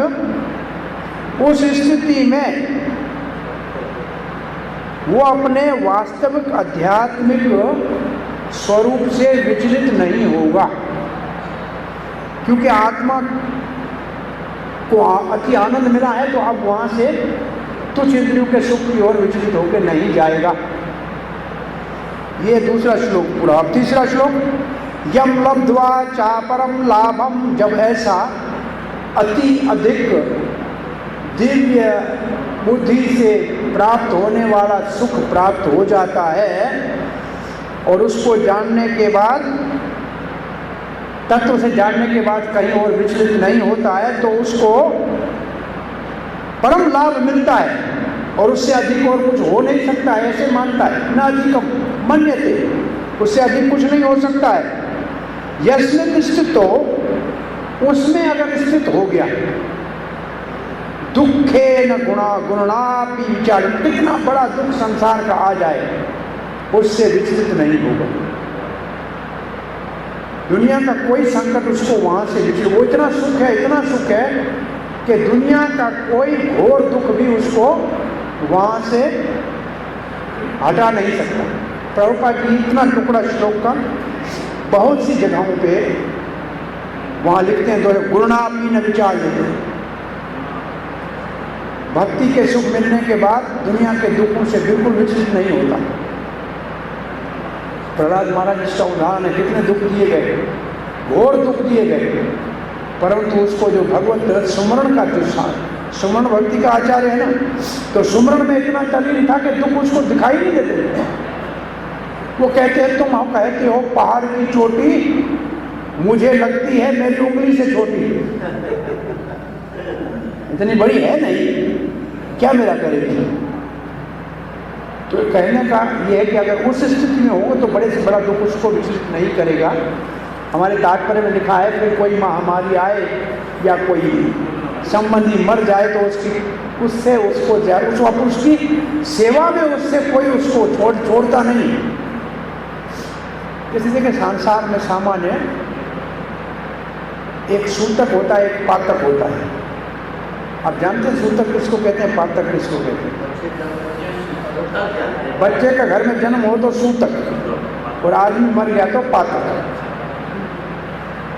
उस स्थिति में वो अपने वास्तविक आध्यात्मिक स्वरूप से विचलित नहीं होगा, क्योंकि आत्मा को अति आनंद मिला है, तो अब वहाँ से तुच्छ इंद्रियों के सुख की ओर विचलित होकर नहीं जाएगा। ये दूसरा श्लोक पूरा। अब तीसरा श्लोक, यम लब्ध्वा चापरम लाभम, जब ऐसा अति अधिक दिव्य बुद्धि से प्राप्त होने वाला सुख प्राप्त हो जाता है और उसको जानने के बाद, तत्व से जानने के बाद कहीं और विचलित नहीं होता है, तो उसको परम लाभ मिलता है और उससे अधिक और कुछ हो नहीं सकता है, ऐसे मानता है। न अधिकम मन्यते, उससे अधिक कुछ नहीं हो सकता है। यस्मिन् स्थितो, उसमें अगर स्थित हो गया, दुखे न गुणापि विचार, कितना बड़ा दुख संसार का आ जाए उससे विचलित नहीं होगा। दुनिया का कोई संकट उसको वहां से विचलित, वो इतना सुख है कि दुनिया का कोई घोर दुख भी उसको वहां से हटा नहीं सकता। प्रभुपाद जी इतना टुकड़ा श्लोक का बहुत सी जगहों पे वहां लिखते हैं, तो गुणापि न विचार लेते हैं। भक्ति के सुख मिलने के बाद दुनिया के दुखों से बिल्कुल विचलित नहीं होता। प्रहलाद महाराज इसका उदाहरण है, कितने दुख दिए गए, घोर दुख दिए गए, परंतु उसको जो भगवत सुमरण का जो सुमरण भक्ति का आचार्य है ना, तो सुमरण में इतना तल्लीन था कि दुख उसको दिखाई नहीं देते। वो कहते हैं, तुम कहते हो पहाड़ की चोटी मुझे लगती है मेरी उंगली से छोटी, इतनी बड़ी है नहीं, क्या मेरा करेगी। तो कहने का ये है कि अगर उस स्थिति में हो तो बड़े से बड़ा दुख उसको विचलित नहीं करेगा। हमारे तात्पर्य में लिखा है, फिर कोई महामारी आए या कोई संबंधी मर जाए तो उससे उसकी सेवा में उससे कोई उसको छोड़ता नहीं। किसी जगह संसार में सामान्य एक सूतक होता है, एक पातक होता है। आप जानते हैं सूतक किसको कहते हैं, पातक किसको कहते हैं? बच्चे का घर में जन्म हो तो सूतक और आदमी मर गया तो पातक।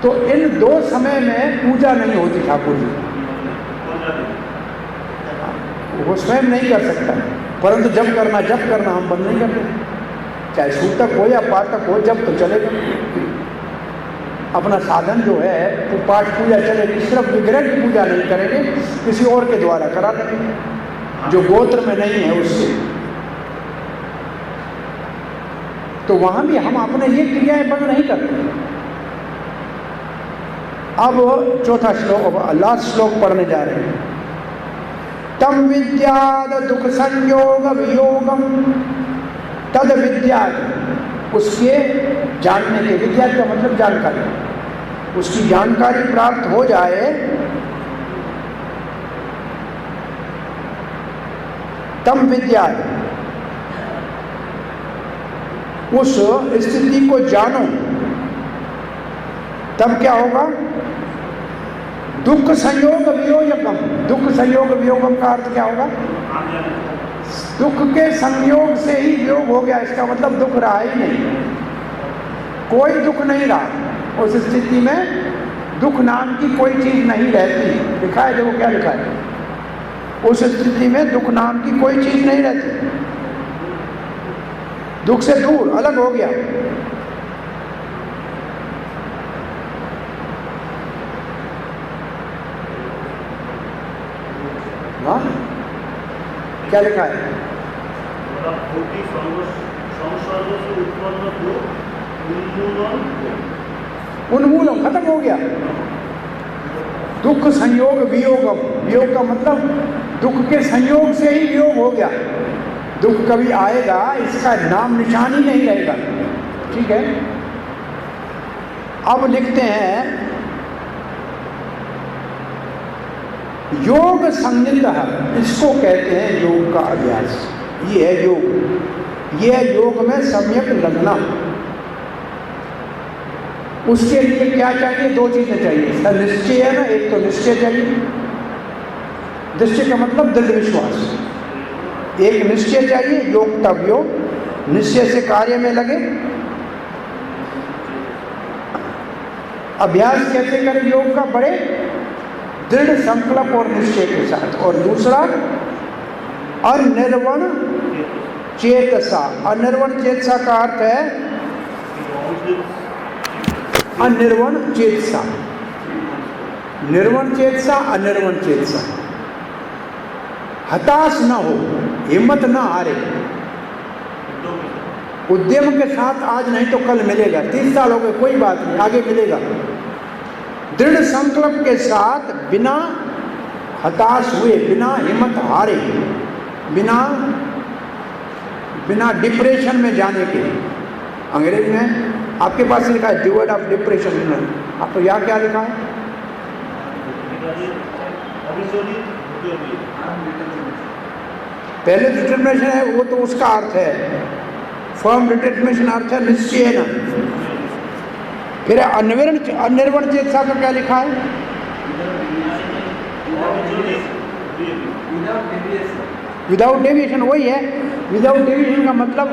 तो इन दो समय में पूजा नहीं होती ठाकुर जी, वो स्वयं नहीं कर सकता, परंतु जब करना हम बंद नहीं करते। चाहे सूतक हो या पातक हो, जब तो चलेगा। अपना साधन जो है वो पाठ पूजा चलेगी, सिर्फ विग्रह की पूजा नहीं करेंगे, किसी और के द्वारा करा देंगे जो गोत्र में नहीं है उससे। तो वहां भी हम अपने ये क्रियाएं बंद नहीं करते। अब चौथा श्लोक, अब लास्ट श्लोक पढ़ने जा रहे हैं। तम विद्याद दुख संयोग वियोगम, तद विद्याद, उसके जानने के, विद्या का मतलब जानकारी, उसकी जानकारी प्राप्त हो जाए, तम विद्या, उस स्थिति को जानो, तब क्या होगा? दुख संयोग वियोगम। दुख संयोग वियोगम का अर्थ क्या होगा? दुख के संयोग से ही वियोग हो गया, इसका मतलब दुख रहा ही नहीं, कोई दुख नहीं रहा। उस स्थिति में दुख नाम की कोई चीज नहीं रहती। लिखा है, देखो क्या लिखा है, उस स्थिति में दुख नाम की कोई चीज नहीं रहती, दुख से दूर अलग हो गया। हाँ, क्या लिखा है? उन्मूलन, खत्म हो गया। दुख संयोग वियोगम, वियोग का मतलब दुख के संयोग से ही वियोग हो गया। दुख कभी आएगा इसका नाम निशान ही नहीं रहेगा। ठीक है, अब लिखते हैं योग संनिग्ध, इसको कहते हैं योग का अभ्यास। ये है योग, ये है योग में सम्यक लगना। उसके लिए क्या चाहिए? दो चीजें चाहिए। निश्चय है ना, एक तो निश्चय चाहिए, निश्चय का मतलब दृढ़ विश्वास। एक निश्चय चाहिए, योग तब योग, निश्चय से कार्य में लगे। अभ्यास कैसे करें योग का? बड़े दृढ़ संकल्प और निश्चय के साथ। और दूसरा अनिर्वण चेतसा। अनिर्वण चेतसा का अर्थ है अनिर्वण चेतसा। निर्वण चेतसा, अनिर्वण चेतसा। हताश न हो, हिम्मत न हारे, उद्यम के साथ आज नहीं तो कल मिलेगा। 30 साल हो गए, कोई बात नहीं, आगे मिलेगा। दृढ़ संकल्प के साथ, बिना हताश हुए, बिना हिम्मत हारे, बिना डिप्रेशन में जाने के। अंग्रेजी में आपके पास लिखा है डिवॉइड ऑफ डिप्रेशन। आप तो यहाँ क्या लिखा है? पहले डिटर्मिनेशन है वो तो उसका अर्थ है, फर्म डिटर्मिनेशन अर्थ है निश्चय है ना। फिर अनिर्वण चेतसा का क्या लिखा है? Without deviation. वही है, विदाउट डेविएशन का मतलब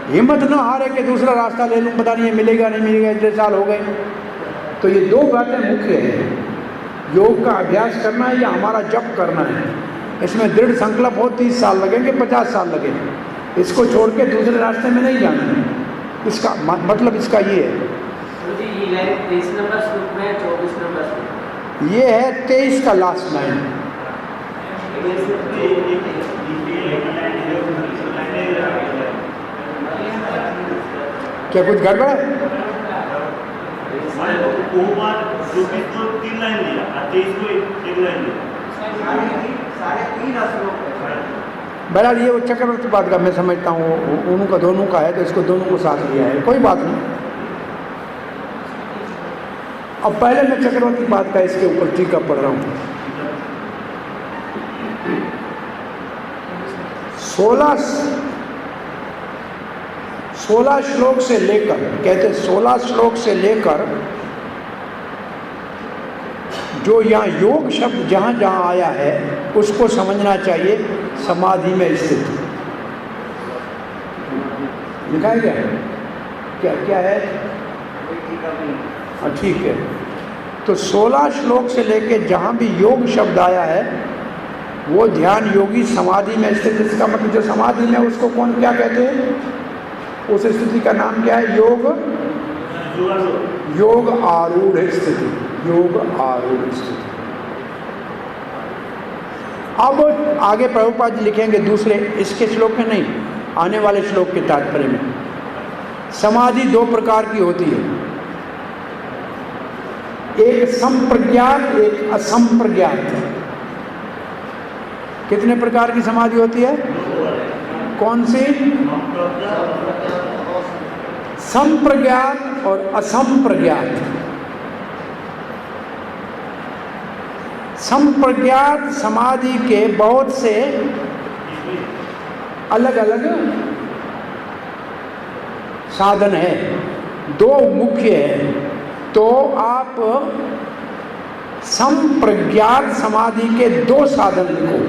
हिम्मत न हारे कि दूसरा रास्ता ले लूँ, पता नहीं है मिलेगा नहीं मिलेगा, इतने साल हो गए। तो ये दो बातें मुख्य हैं, योग का अभ्यास करना है या हमारा जप करना है। इसमें दृढ़ संकल्प हो, 30 साल लगेंगे, 50 साल लगेंगे, इसको छोड़ के दूसरे रास्ते में नहीं जाना है। इसका मतलब इसका ये है। ये है 23 का लास्ट लाइन। क्या कुछ गड़बड़ है? बहरहाल ये वो चक्रवर्ती बात का मैं समझता हूँ, उनका दोनों का है तो इसको दोनों को साथ लिया है, कोई बात नहीं। अब पहले मैं चक्रवर्ती बात का इसके ऊपर टीका पढ़ रहा हूँ। 16 श्लोक से लेकर, कहते 16 श्लोक से लेकर जो यहाँ योग शब्द जहाँ जहाँ आया है उसको समझना चाहिए समाधि में स्थित। लिखा है क्या क्या है? हाँ ठीक है। तो 16 श्लोक से लेके जहाँ भी योग शब्द आया है वो ध्यान योगी समाधि में स्थित। इसका मतलब जो समाधि में उसको कौन क्या कहते हैं? उस स्थिति का नाम क्या है? योग आरूढ़ स्थिति। योग आरूढ़ स्थिति। अब आगे प्रभुपाद जी लिखेंगे दूसरे, इसके श्लोक में नहीं, आने वाले श्लोक के तात्पर्य में। समाधि 2 प्रकार की होती है, एक संप्रज्ञात, एक असंप्रज्ञात। कितने प्रकार की समाधि होती है? कौन सी? संप्रज्ञात और असंप्रज्ञात। संप्रज्ञात समाधि के बहुत से अलग अलग साधन है, 2 मुख्य है। तो आप संप्रज्ञात समाधि के 2 साधन लिखो।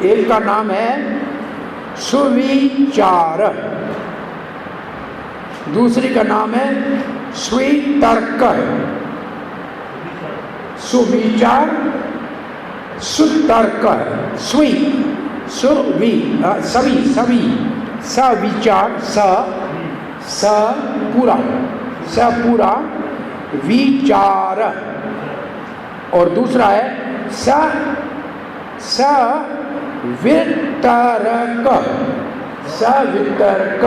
एक का नाम है सुविचार, दूसरी का नाम है स्वीतर्क। सुविचार, सुतर्क, स्वी, सुवी, सभी, सविचार, स पूरा विचार, और दूसरा है सवितर्क।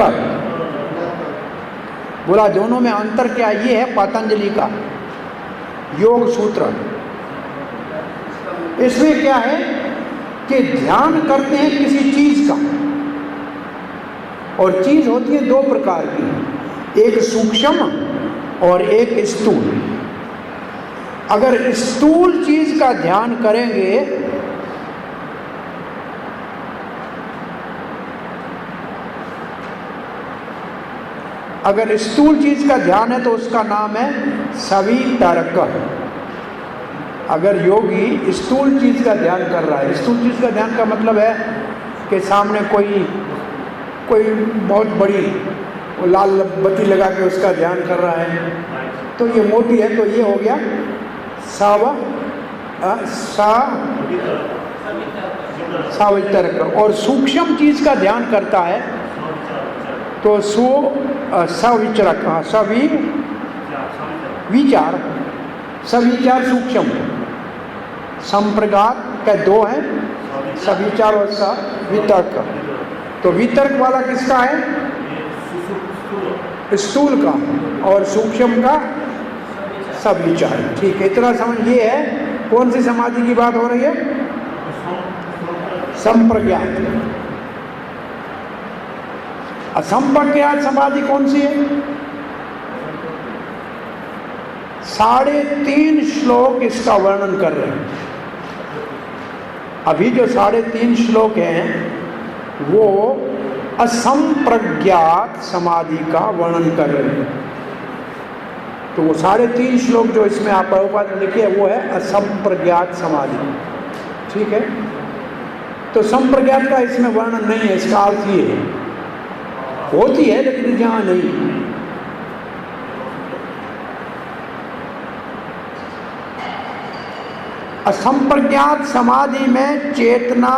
बोला दोनों में अंतर क्या? ये है पतंजलि का योग सूत्र। इसमें क्या है कि ध्यान करते हैं किसी चीज का, और चीज होती है 2 प्रकार की, एक सूक्ष्म और एक स्थूल। अगर स्थूल चीज का ध्यान करेंगे अगर स्थूल चीज का ध्यान है तो उसका नाम है सवितर्क। अगर योगी स्थूल चीज का ध्यान कर रहा है, स्थूल चीज का ध्यान का मतलब है कि सामने कोई बहुत बड़ी लाल बत्ती लगा के उसका ध्यान कर रहा है, तो ये मोटी है, तो ये हो गया सवितरक, और सूक्ष्म चीज का ध्यान करता है तो सविचरक, विचार, सविचार सूक्ष्म, संप्रगात का दो है, सविचार और सवितर्क। तो वितर्क वाला किसका है? स्थूल का, और सूक्ष्म का सविचार। ठीक है, इतना समझ ये है। कौन सी समाधि की बात हो रही है? संप्रज्ञात। असंप्रज्ञात समाधि कौन सी है? 3.5 श्लोक इसका वर्णन कर रहे हैं। अभी जो 3.5 श्लोक हैं वो असंप्रज्ञात समाधि का वर्णन कर रहे हैं। तो वो 3.5 श्लोक जो इसमें आप प्रभुपाद ने लिखे वो है असंप्रज्ञात समाधि। ठीक है, तो संप्रज्ञात का इसमें वर्णन नहीं है। इसका अर्थ ये है, होती है लेकिन यहाँ नहीं। असंप्रज्ञात समाधि में चेतना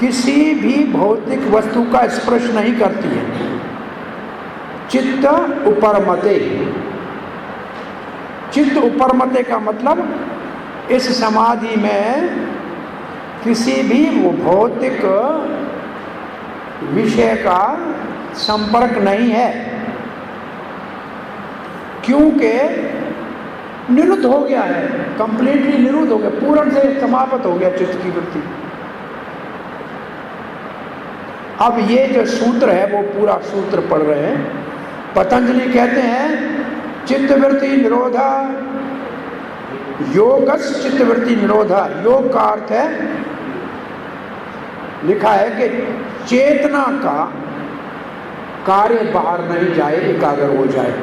किसी भी भौतिक वस्तु का स्पर्श नहीं करती है। चित्त उपरमते, चित्त उपरमते का मतलब इस समाधि में किसी भी भौतिक विषय का संपर्क नहीं है, क्योंकि निरुद्ध हो गया है, कंप्लीटली निरुद्ध हो गया, पूर्ण से समाप्त हो गया चित्त की वृत्ति। अब ये जो सूत्र है वो पूरा सूत्र पढ़ रहे हैं। पतंजलि कहते हैं चित्तवृत्ति निरोधा, योगस चित्तवृत्ति निरोधा। योग का अर्थ है, लिखा है कि चेतना का कार्य बाहर नहीं जाए, एकाग्र हो जाए।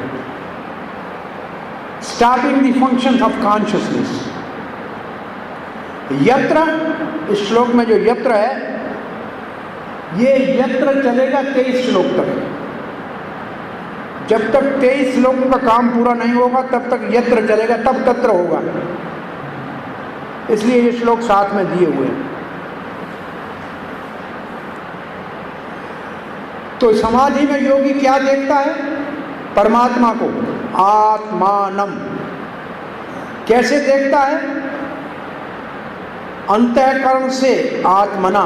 Starting the function of consciousness. यत्र, इस श्लोक में जो यत्र है, ये यत्र चलेगा 23 श्लोक तक। जब तक 23 श्लोकों का काम पूरा नहीं होगा तब तक यत्र चलेगा, तब तत्र होगा। इसलिए ये श्लोक साथ में दिए हुए हैं। तो समाधि में योगी क्या देखता है? परमात्मा को, आत्मानम। कैसे देखता है? अंतःकरण से, आत्मना।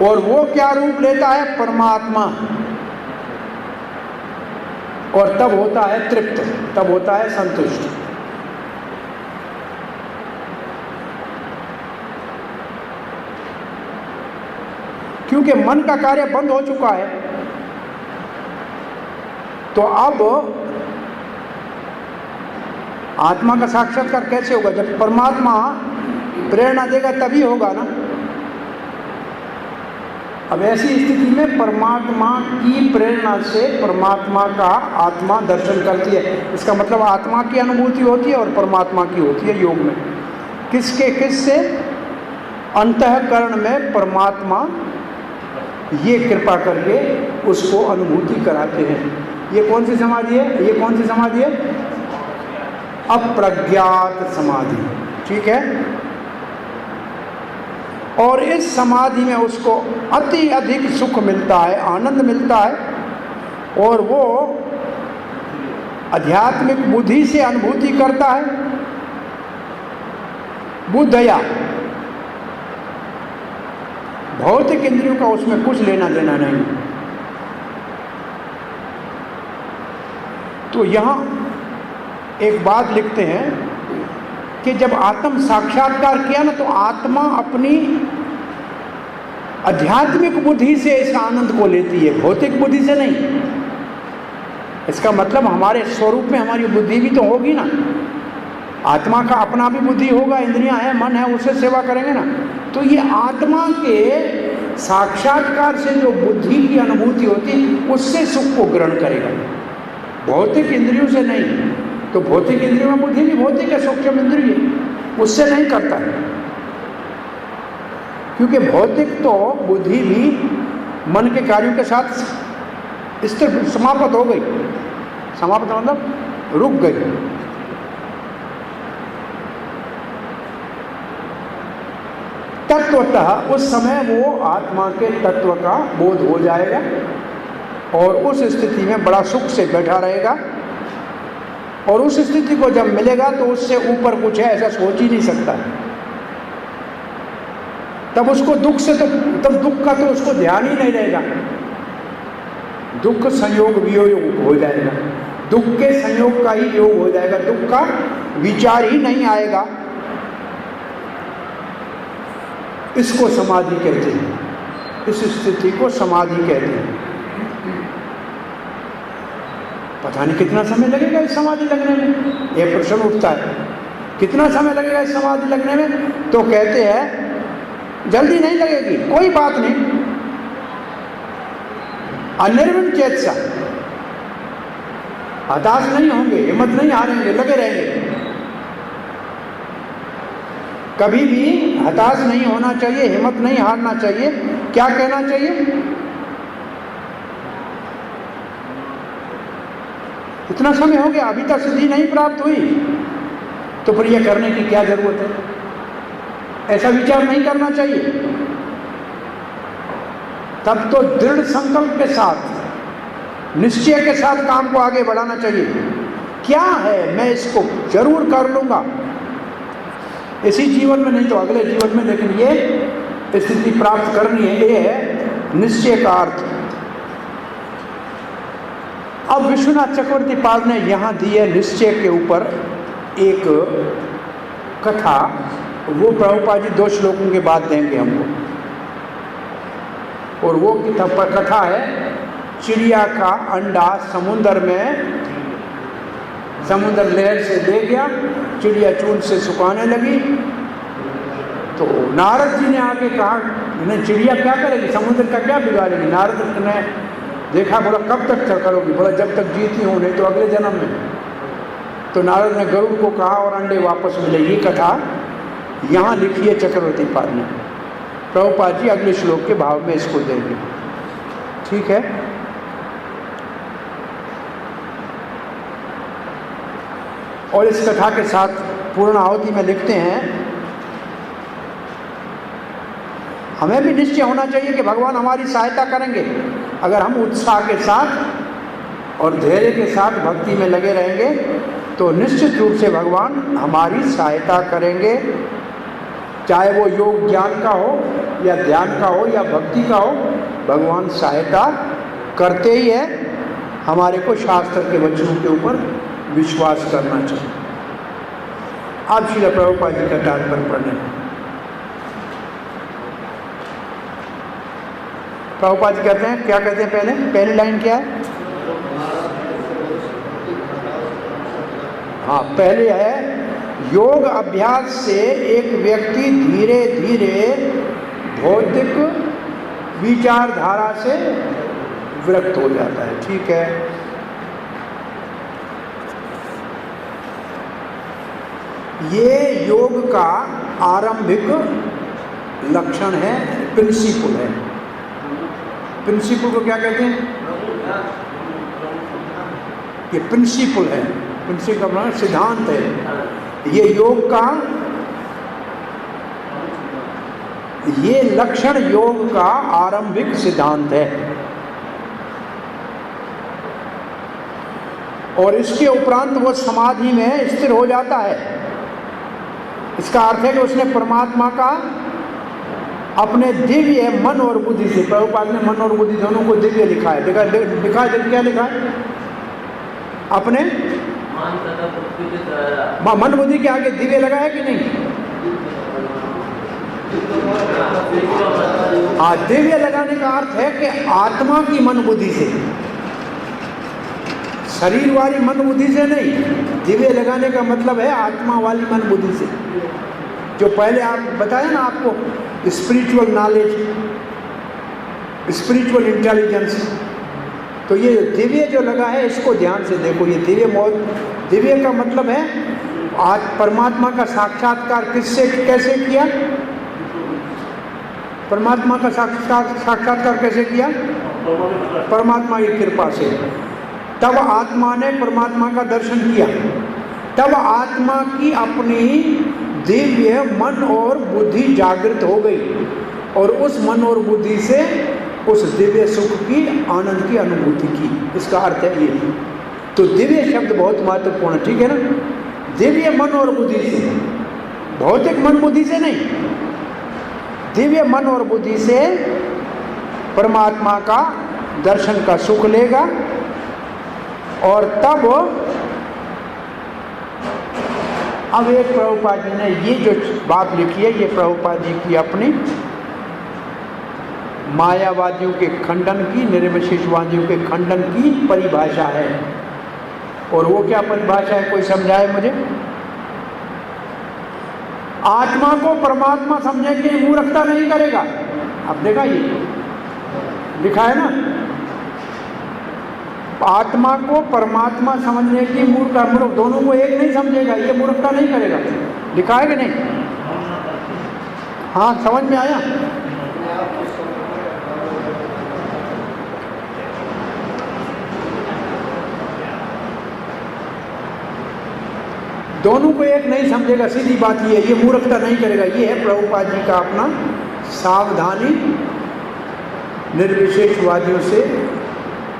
और वो क्या रूप लेता है? परमात्मा। और तब होता है तृप्त, तब होता है संतुष्ट। क्योंकि मन का कार्य बंद हो चुका है। तो अब आत्मा का साक्षात्कार कैसे होगा? जब परमात्मा प्रेरणा देगा तभी होगा ना। अब ऐसी स्थिति में परमात्मा की प्रेरणा से परमात्मा का आत्मा दर्शन करती है। इसका मतलब आत्मा की अनुभूति होती है और परमात्मा की होती है योग में। किसके, किससे? अंतःकरण में परमात्मा ये कृपा करके उसको अनुभूति कराते हैं। ये कौन सी समाधि है? ये कौन सी समाधि है? अप्रज्ञात समाधि। ठीक है, और इस समाधि में उसको अति अधिक सुख मिलता है, आनंद मिलता है, और वो आध्यात्मिक बुद्धि से अनुभूति करता है। बुद्धया, भौतिक इंद्रियों का उसमें कुछ लेना देना नहीं। तो यहाँ एक बात लिखते हैं कि जब आत्म साक्षात्कार किया ना, तो आत्मा अपनी आध्यात्मिक बुद्धि से इस आनंद को लेती है, भौतिक बुद्धि से नहीं। इसका मतलब हमारे स्वरूप में हमारी बुद्धि भी तो होगी ना। आत्मा का अपना भी बुद्धि होगा, इंद्रियां हैं, मन है, उससे सेवा करेंगे ना। तो ये आत्मा के साक्षात्कार से जो बुद्धि की अनुभूति होती, उससे सुख को ग्रहण करेगा, भौतिक इंद्रियों से नहीं। तो भौतिक इंद्रियों में बुद्धि भी भौतिक है, सूक्ष्म इंद्रिय, उससे नहीं करता है। क्योंकि भौतिक तो बुद्धि भी मन के कार्यों के साथ स्थिर समाप्त हो गई। समाप्त मतलब रुक गई। तत्वतः उस समय वो आत्मा के तत्व का बोध हो जाएगा और उस स्थिति में बड़ा सुख से बैठा रहेगा। और उस स्थिति को जब मिलेगा तो उससे ऊपर कुछ है ऐसा सोच ही नहीं सकता। तब उसको दुख से तब दुख का तो उसको ध्यान ही नहीं रहेगा। दुख संयोग वियोग हो जाएगा, दुख के संयोग का ही योग हो जाएगा, दुख का विचार ही नहीं आएगा। इसको समाधि कहते हैं, इस स्थिति को समाधि कहते हैं। पता नहीं कितना समय लगेगा इस समाधि लगने में, यह प्रश्न उठता है, कितना समय लगेगा इस समाधि लगने में? तो कहते हैं जल्दी नहीं लगेगी, कोई बात नहीं। अनिर्विण चेतसा, हताश नहीं होंगे, हिम्मत नहीं हारेंगे, लगे रहेंगे। कभी भी हताश नहीं होना चाहिए, हिम्मत नहीं हारना चाहिए। क्या कहना चाहिए? इतना समय हो गया, अभी तक सिद्धि नहीं प्राप्त हुई, तो फिर यह करने की क्या जरूरत है? ऐसा विचार नहीं करना चाहिए। तब तो दृढ़ संकल्प के साथ, निश्चय के साथ काम को आगे बढ़ाना चाहिए। क्या है, मैं इसको जरूर कर लूंगा, इसी जीवन में नहीं तो अगले जीवन में, लेकिन ये स्थिति प्राप्त करनी है। ये है निश्चय का अर्थ। अब विश्वनाथ चक्रवर्ती पाद ने यहाँ दी है निश्चय के ऊपर एक कथा। वो प्रभुपाद जी 2 श्लोकों के बाद देंगे हमको। और वो कथा है, चिड़िया का अंडा समुद्र में, समुद्र लहर से ले गया, चिड़िया चून से सुखाने लगी। तो नारद जी ने आके कहा, नहीं चिड़िया क्या करेगी, समुद्र का क्या बिगाड़ेगी? नारद ने देखा, बोला कब तक करोगी? बोला जब तक जीती हूँ, नहीं तो अगले जन्म में। तो नारद ने गरुड़ को कहा और अंडे वापस मिले। ये कथा यहाँ लिखी है चक्रवर्ती पाद ने। प्रभुपाद जी अगले श्लोक के भाव में इसको देंगे, ठीक है? और इस कथा के साथ पूर्ण आहुति में लिखते हैं, हमें भी निश्चय होना चाहिए कि भगवान हमारी सहायता करेंगे। अगर हम उत्साह के साथ और धैर्य के साथ भक्ति में लगे रहेंगे तो निश्चित रूप से भगवान हमारी सहायता करेंगे। चाहे वो योग ज्ञान का हो या ध्यान का हो या भक्ति का हो, भगवान सहायता करते ही है। हमारे को शास्त्र के वचनों के ऊपर विश्वास करना चाहिए। आप श्रील प्रभुपाद जी का तात्पर्य पढ़ने। प्रभुपाद जी कहते हैं, क्या कहते हैं? पहली लाइन क्या है? हाँ, पहले है योग अभ्यास से एक व्यक्ति धीरे धीरे भौतिक विचारधारा से विरक्त हो जाता है, ठीक है? ये योग का आरंभिक लक्षण है, प्रिंसिपल है। प्रिंसिपल को क्या कहते हैं? ये प्रिंसिपल है, प्रिंसिपल का सिद्धांत है। ये योग का, ये लक्षण योग का आरंभिक सिद्धांत है। और इसके उपरांत वो समाधि में स्थिर हो जाता है। इसका अर्थ है कि उसने परमात्मा का अपने दिव्य मन और बुद्धि से, प्रभुपाद ने मन और बुद्धि दोनों को दिव्य लिखा है। लिखा है क्या लिखा है? अपने मन बुद्धि के आगे दिव्य लगा है कि नहीं? हाँ, दिव्य लगाने का अर्थ है कि आत्मा की मन बुद्धि से, शरीर वाली मन बुद्धि से नहीं। दिव्य लगाने का मतलब है आत्मा वाली मन बुद्धि से। जो पहले आप बताया ना आपको, स्पिरिचुअल नॉलेज, स्पिरिचुअल इंटेलिजेंस। तो ये दिव्य जो लगा है, इसको ध्यान से देखो। ये दिव्य का मतलब है आज परमात्मा का साक्षात्कार किससे कैसे किया? परमात्मा का साक्षात्कार कैसे किया? परमात्मा की कृपा से। तब आत्मा ने परमात्मा का दर्शन किया, तब आत्मा की अपनी दिव्य मन और बुद्धि जागृत हो गई और उस मन और बुद्धि से उस दिव्य सुख की, आनंद की अनुभूति की। इसका अर्थ है ये। तो दिव्य शब्द बहुत महत्वपूर्ण है, ठीक है ना। दिव्य मन और बुद्धि से, भौतिक मन बुद्धि से नहीं, दिव्य मन और बुद्धि से परमात्मा का दर्शन का सुख लेगा। और तब अब एक प्रभुपाद जी ने ये जो बात लिखी है, ये प्रभुपाद जी की अपनी मायावादियों के खंडन की, निर्विशेषवादियों के खंडन की परिभाषा है। और वो क्या परिभाषा है, कोई समझाए मुझे। आत्मा को परमात्मा समझने की मूर्खता नहीं करेगा। अब देखा ये लिखा है ना, आत्मा को परमात्मा समझने की मूर्खता, दोनों को एक नहीं समझेगा, ये मूर्खता नहीं करेगा। लिखा है कि नहीं? हाँ, समझ में आया। दोनों को एक नहीं समझेगा, सीधी बात ये मूर्खता नहीं करेगा। ये है प्रभुपाद जी का अपना सावधानी निर्विशेषवादियों से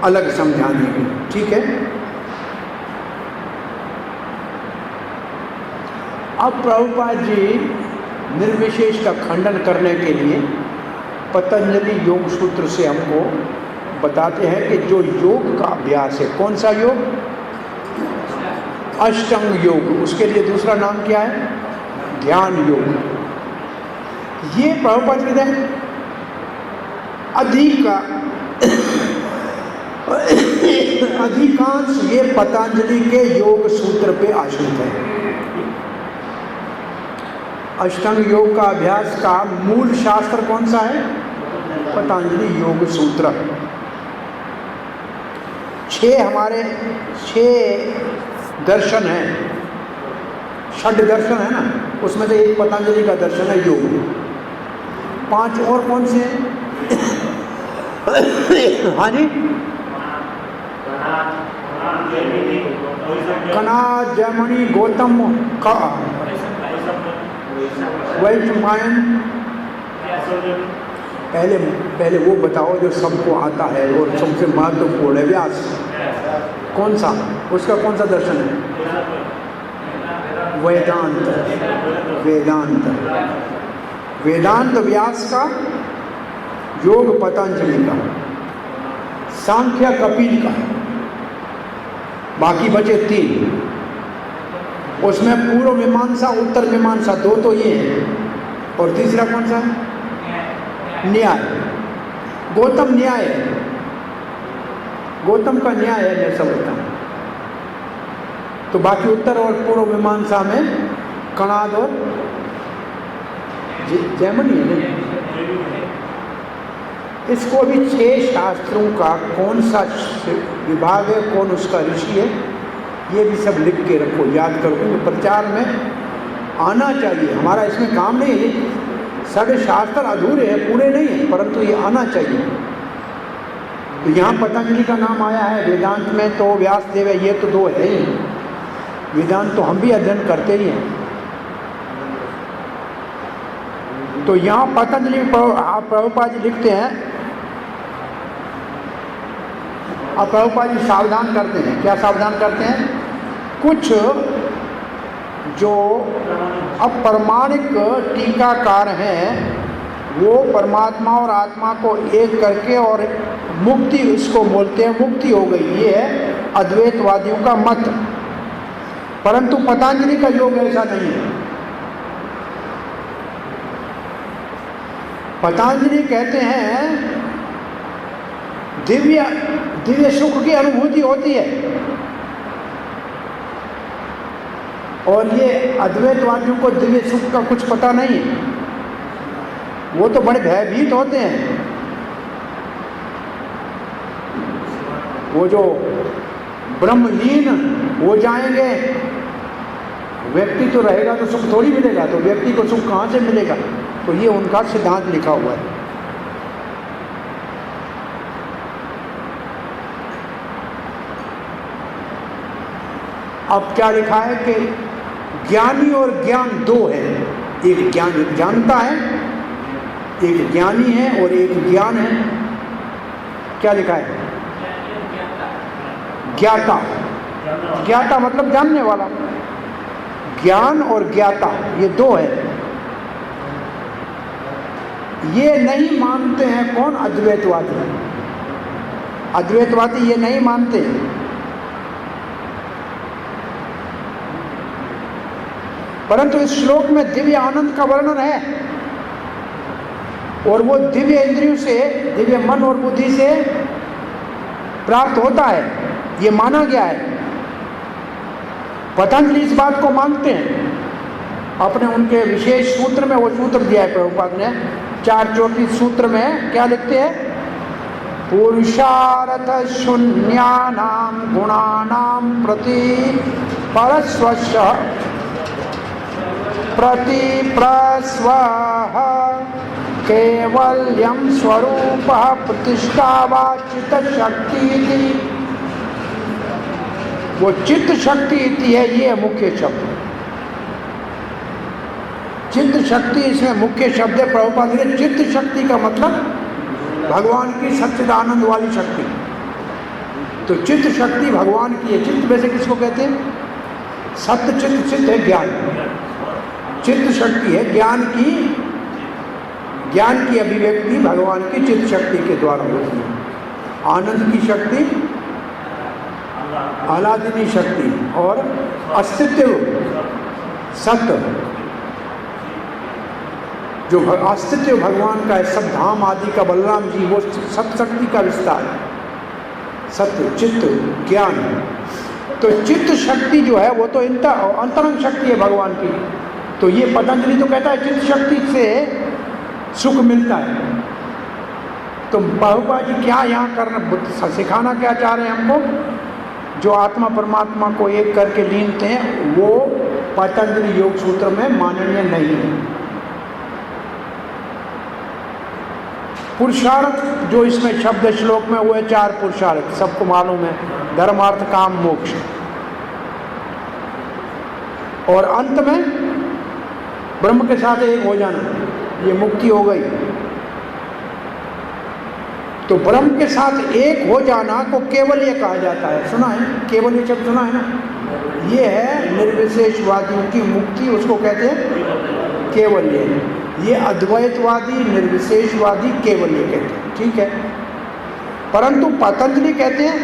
अलग समझाने की, ठीक है। अब प्रभुपाद जी निर्विशेष का खंडन करने के लिए पतंजलि योग सूत्र से हमको बताते हैं कि जो योग का अभ्यास है, कौन सा योग? अष्टांग योग। उसके लिए दूसरा नाम क्या है? ध्यान योग। ये प्रभुपाद कहते हैं अधिकांश ये पतंजलि के योग सूत्र पे आश्रित है। अष्टांग योग का अभ्यास का मूल शास्त्र कौन सा है? पतंजलि योग सूत्र। हमारे 6 दर्शन है, षड दर्शन है ना, उसमें से एक पतंजलि का दर्शन है योग। 5 और कौन से हैं? हाँ जी, कणाद, जैमिनी, गौतम का, वैशंपायन। पहले वो बताओ जो सबको आता है और सबसे महत्वपूर्ण है, व्यास। कौन सा? उसका कौन सा दर्शन है? वेदांत। वेदांत वेदांत व्यास का, योग पतंजलि का, सांख्य कपिल का, बाकी बचे 3। उसमें पूर्व मीमांसा, उत्तर मीमांसा, 2 तो ये है, और तीसरा कौन सा है? न्याय। गौतम न्याय है, गौतम का न्याय है, मैं समझता हूँ। तो बाकी उत्तर और पूर्व मीमांसा में कणाद और जैमिनी है नहीं। इसको भी 6 शास्त्रों का कौन सा विभाग है, कौन उसका ऋषि है, ये भी सब लिख के रखो, याद करो। प्रचार में आना चाहिए, हमारा इसमें काम नहीं है। सारे शास्त्र अधूरे हैं, पूरे नहीं हैं, परंतु ये आना चाहिए। तो यहाँ पतंजलि का नाम आया है, वेदांत में तो व्यास देव है, ये तो 2 है ही। वेदांत तो हम भी अध्ययन करते ही हैं। तो यहाँ पतंजलि प्रभुपाद जी लिखते हैं, अब प्रभुपाद जी सावधान करते हैं। क्या सावधान करते हैं? कुछ जो अप्रमाणिक टीकाकार हैं, वो परमात्मा और आत्मा को एक करके और मुक्ति उसको बोलते हैं, मुक्ति हो गई। ये है अद्वैतवादियों का मत। परंतु पतंजलि का योग ऐसा नहीं है। पतंजलि कहते हैं दिव्य सुख की अनुभूति होती है। और ये अद्वैतवादियों को दिव्य सुख का कुछ पता नहीं है, वो तो बड़े भयभीत होते हैं। वो जो ब्रह्मलीन हो जाएंगे, व्यक्ति तो रहेगा तो सुख थोड़ी मिलेगा, तो व्यक्ति को सुख कहाँ से मिलेगा? तो ये उनका सिद्धांत लिखा हुआ है। अब क्या लिखा है कि ज्ञानी और ज्ञान दो है। एक ज्ञान जानता है, एक ज्ञानी है और एक ज्ञान है। क्या लिखा है? ज्ञाता। ज्ञाता मतलब जानने वाला। ज्ञान और ज्ञाता ये दो है। ये नहीं मानते हैं कौन? अद्वैतवादी। अद्वैतवादी ये नहीं मानते हैं। परंतु इस श्लोक में दिव्य आनंद का वर्णन है और वो दिव्य इंद्रियों से, दिव्य मन और बुद्धि से प्राप्त होता है, ये माना गया है। पतंजलि इस बात को मानते हैं। अपने उनके विशेष सूत्र में वो सूत्र दिया है प्रभुपाद ने 434 सूत्र में। क्या लिखते हैं? पुरुषार्थ शून्यानां गुणानां प्रति परस्वस्य प्रति प्रस्वः केवल्यं स्वरूपः प्रतिष्ठावा चित्त शक्ति इति। वो चित्त शक्ति इति है, ये मुख्य शब्द। चित्त शक्ति इसमें मुख्य शब्द है। प्रभुपाद ने चित्त शक्ति का मतलब भगवान की सच्चिदानंद वाली शक्ति। तो चित्त शक्ति भगवान की है। चित्त वैसे किसको कहते हैं? सत्य चित्त। चित्त है ज्ञान। चित्त शक्ति है ज्ञान की। ज्ञान की अभिव्यक्ति भगवान की चित्त शक्ति के द्वारा होती है। आनंद की शक्ति आह्लादिनी शक्ति और अस्तित्व सत्य, जो अस्तित्व भगवान का है, सब धाम आदि का बलराम जी, वो सत्य शक्ति का विस्तार है। सत्य चित्त ज्ञान। तो चित्त शक्ति जो है वो तो अंतरंग शक्ति है भगवान की। तो ये पतंजलि तो कहता है चित्त शक्ति से सुख मिलता है। तो प्रभुपाद जी क्या यहाँ करना सिखाना क्या चाह रहे हैं हमको? जो आत्मा परमात्मा को एक करके लीनते हैं वो पतंजलि योग सूत्र में माननीय नहीं है। पुरुषार्थ जो इसमें शब्द श्लोक में वो है 4 पुरुषार्थ, सबको मालूम है। धर्मार्थ काम मोक्ष। और अंत में ब्रह्म के साथ एक हो जाना, ये मुक्ति हो गई। तो ब्रह्म के साथ एक हो जाना को केवल्य कहा जाता है। सुना है? केवल्य शब्द सुना है ना? ये है निर्विशेषवादियों की मुक्ति, उसको कहते हैं केवल्य। ये अद्वैतवादी निर्विशेषवादी केवल्य कहते हैं। ठीक है। परंतु पतंजलि कहते हैं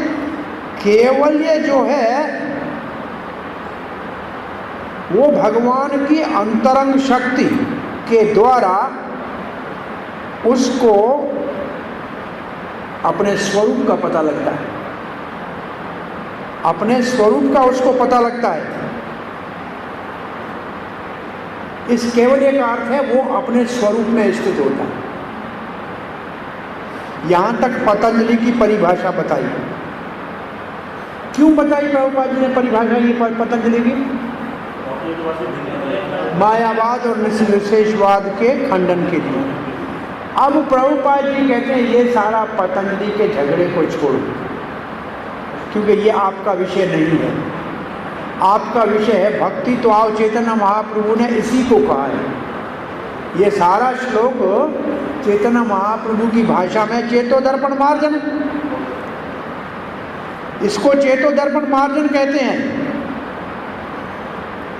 केवल्य जो है वो भगवान की अंतरंग शक्ति के द्वारा उसको अपने स्वरूप का पता लगता है। अपने स्वरूप का उसको पता लगता है। इस केवल्य का अर्थ है वो अपने स्वरूप में स्थित होता है। यहां तक पतंजलि की परिभाषा बताई। क्यों बताई प्रभुपाद जी ने परिभाषा ये पतंजलि की? मायावाद और निर्विशेषवाद के खंडन के लिए। अब प्रभुपाद जी कहते हैं ये सारा पतंजलि के झगड़े को छोड़ो, क्योंकि ये आपका विषय नहीं है। आपका विषय है भक्ति तो आओ चैतन्य महाप्रभु ने इसी को कहा है। ये सारा श्लोक चैतन्य महाप्रभु की भाषा में चेतो दर्पण मार्जन, इसको चेतो दर्पण मार्जन कहते हैं।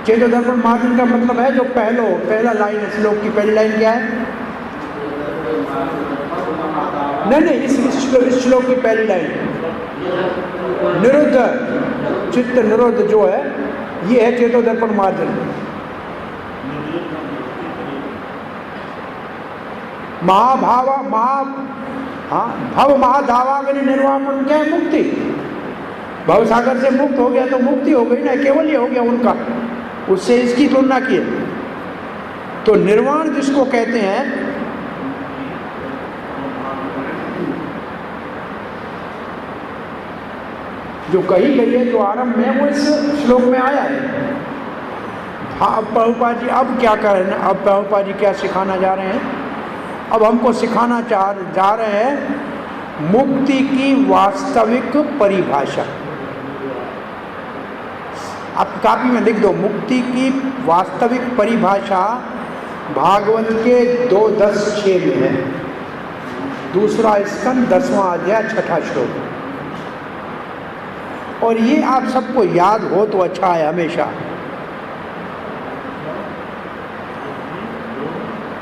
चेतो दर्पण मार्जन का मतलब है जो पहला लाइन है श्लोक की। पहली लाइन क्या है? नहीं, इस श्लोक की पहली लाइन निरुद्ध चित्त निरुद्ध जो है ये है चेतो दर्पण मार्जन। भव महाधावाग्नि निर्वापन क्या है? मुक्ति। भव सागर से मुक्त हो गया तो मुक्ति हो गई ना, केवल ये हो गया उनका। उससे इसकी तुलना की। तो निर्वाण जिसको कहते हैं जो कही गई है, जो आरंभ में वो इस श्लोक में आया है। हाँ, अब प्रभुपाद जी अब क्या कर रहे हैं? अब प्रभुपाद जी क्या सिखाना जा रहे हैं? अब हमको सिखाना जा रहे हैं मुक्ति की वास्तविक परिभाषा। आप कापी में लिख दो, मुक्ति की वास्तविक परिभाषा भागवत के 2:10-6 में है, दूसरा स्कंद 10वां अध्याय 6ठा श्लोक। और ये आप सबको याद हो तो अच्छा है हमेशा।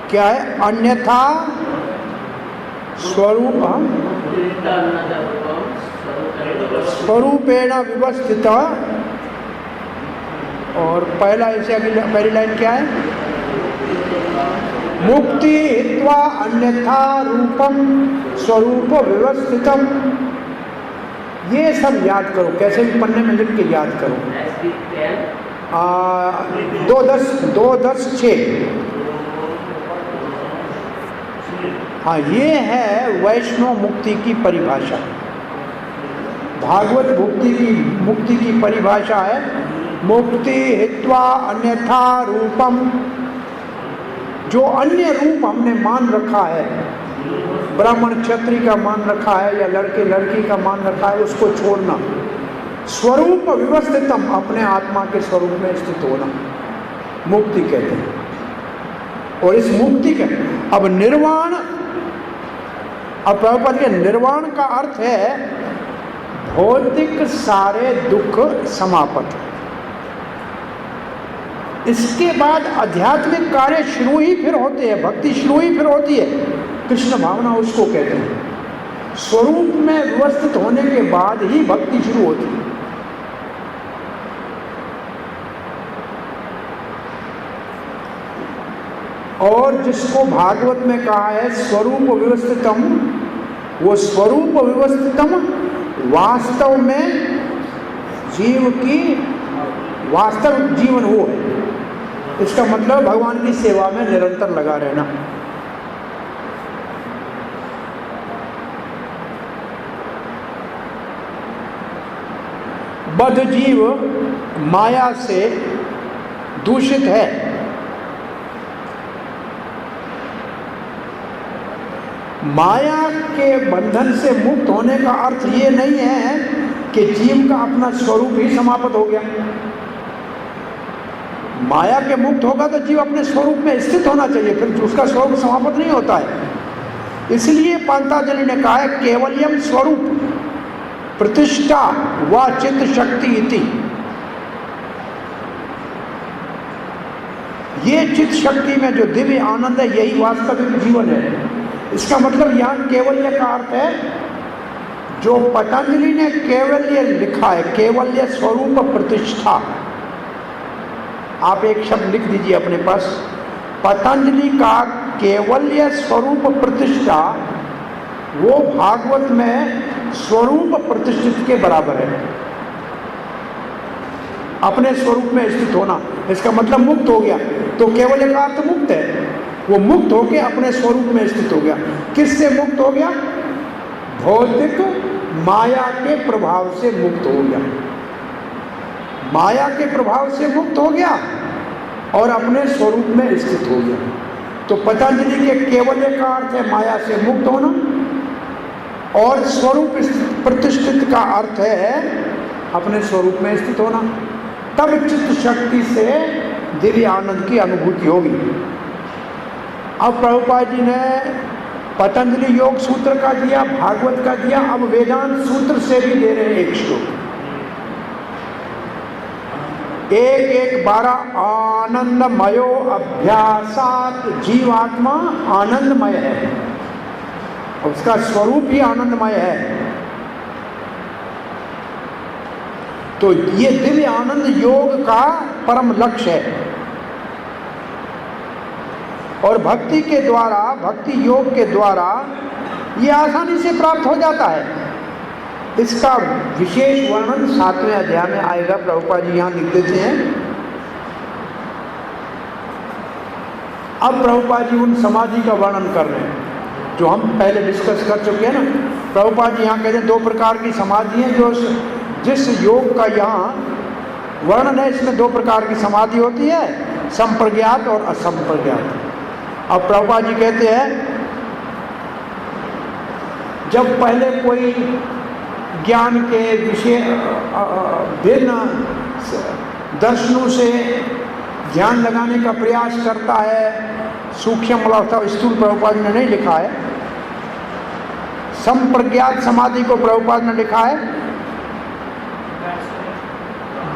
क्या है? अन्यथा स्वरूपेण व्यवस्थित। और पहला इसे अगली पहली लाइन क्या है? मुक्ति हित्वा अन्यथा रूपम स्वरूप व्यवस्थितम। ये सब याद करो, कैसे भी पन्ने में लिख के याद करो। 2:10-6। हाँ, ये है वैष्णव मुक्ति की परिभाषा। भागवत मुक्ति की परिभाषा है मुक्ति हित्वा अन्यथा रूपम। जो अन्य रूप हमने मान रखा है, ब्राह्मण क्षत्रिय का मान रखा है या लड़के लड़की का मान रखा है, उसको छोड़ना। स्वरूप व्यवस्थितम, अपने आत्मा के स्वरूप में स्थित होना, मुक्ति कहते हैं। और इस मुक्ति का अब निर्वाण, अब प्रभुपाद के निर्वाण का अर्थ है भौतिक सारे दुख समाप्त। इसके बाद आध्यात्मिक कार्य शुरू ही फिर होते हैं, भक्ति शुरू ही फिर होती है, कृष्ण भावना उसको कहते हैं। स्वरूप में व्यवस्थित होने के बाद ही भक्ति शुरू होती है। और जिसको भागवत में कहा है स्वरूप व्यवस्थितम, वो स्वरूप व्यवस्थितम वास्तव में जीव की वास्तविक जीवन वो है। इसका मतलब भगवान की सेवा में निरंतर लगा रहना। बद्ध जीव माया से दूषित है। माया के बंधन से मुक्त होने का अर्थ ये नहीं है कि जीव का अपना स्वरूप ही समाप्त हो गया। माया के मुक्त होगा तो जीव अपने स्वरूप में स्थित होना चाहिए, फिर उसका स्वरूप समाप्त नहीं होता है। इसलिए पतंजलि ने कहा है केवल्यम स्वरूप प्रतिष्ठा व चित्त शक्ति इति। ये चित्त शक्ति में जो दिव्य आनंद है, यही वास्तविक जीवन है। इसका मतलब यहाँ केवल्य का अर्थ है, जो पतंजलि ने केवल्य लिखा है, केवल्य स्वरूप प्रतिष्ठा। आप एक शब्द लिख दीजिए अपने पास, पतंजलि का केवल्य स्वरूप प्रतिष्ठा, वो भागवत में स्वरूप प्रतिष्ठित के बराबर है। अपने स्वरूप में स्थित होना, इसका मतलब मुक्त हो गया। तो केवल्य का अर्थ मुक्त है, वो मुक्त होकर अपने स्वरूप में स्थित हो गया। किससे मुक्त हो गया? भौतिक माया के प्रभाव से मुक्त हो गया। माया के प्रभाव से मुक्त हो गया और अपने स्वरूप में स्थित हो गया। तो पतंजलि के केवल्य का अर्थ है माया से मुक्त होना, और स्वरूप प्रतिष्ठित का अर्थ है अपने स्वरूप में स्थित होना। तब चित्त शक्ति से दिव्य आनंद की अनुभूति होगी। अब प्रभुपाद जी ने पतंजलि योग सूत्र का दिया, भागवत का दिया, अब वेदांत सूत्र से भी दे रहे हैं एक श्लोक। 1:12 आनंदमयो अभ्यासात जीवात्मा आनंदमय है, उसका स्वरूप ही आनंदमय है। तो ये दिव्य आनंद योग का परम लक्ष्य है, और भक्ति के द्वारा, भक्ति योग के द्वारा ये आसानी से प्राप्त हो जाता है। इसका विशेष वर्णन 7वें अध्याय में आएगा। प्रभुपाद जी यहाँ लिख देते हैं। अब प्रभुपाद जी उन समाधि का वर्णन कर रहे हैं जो हम पहले डिस्कस कर चुके हैं ना। प्रभुपाद जी यहाँ कहते हैं 2 प्रकार की समाधि हैं, जो जिस योग का यहाँ वर्णन है, इसमें 2 प्रकार की समाधि होती है, संप्रज्ञात और असंप्रज्ञात। अब प्रभुपाद जी कहते हैं जब पहले कोई ज्ञान के विषय भिन्न दर्शनों से ध्यान लगाने का प्रयास करता है। सूक्ष्म अवस्था स्थूल प्रभुपाद ने नहीं लिखा है। संप्रज्ञात समाधि को प्रभुपाद ने लिखा है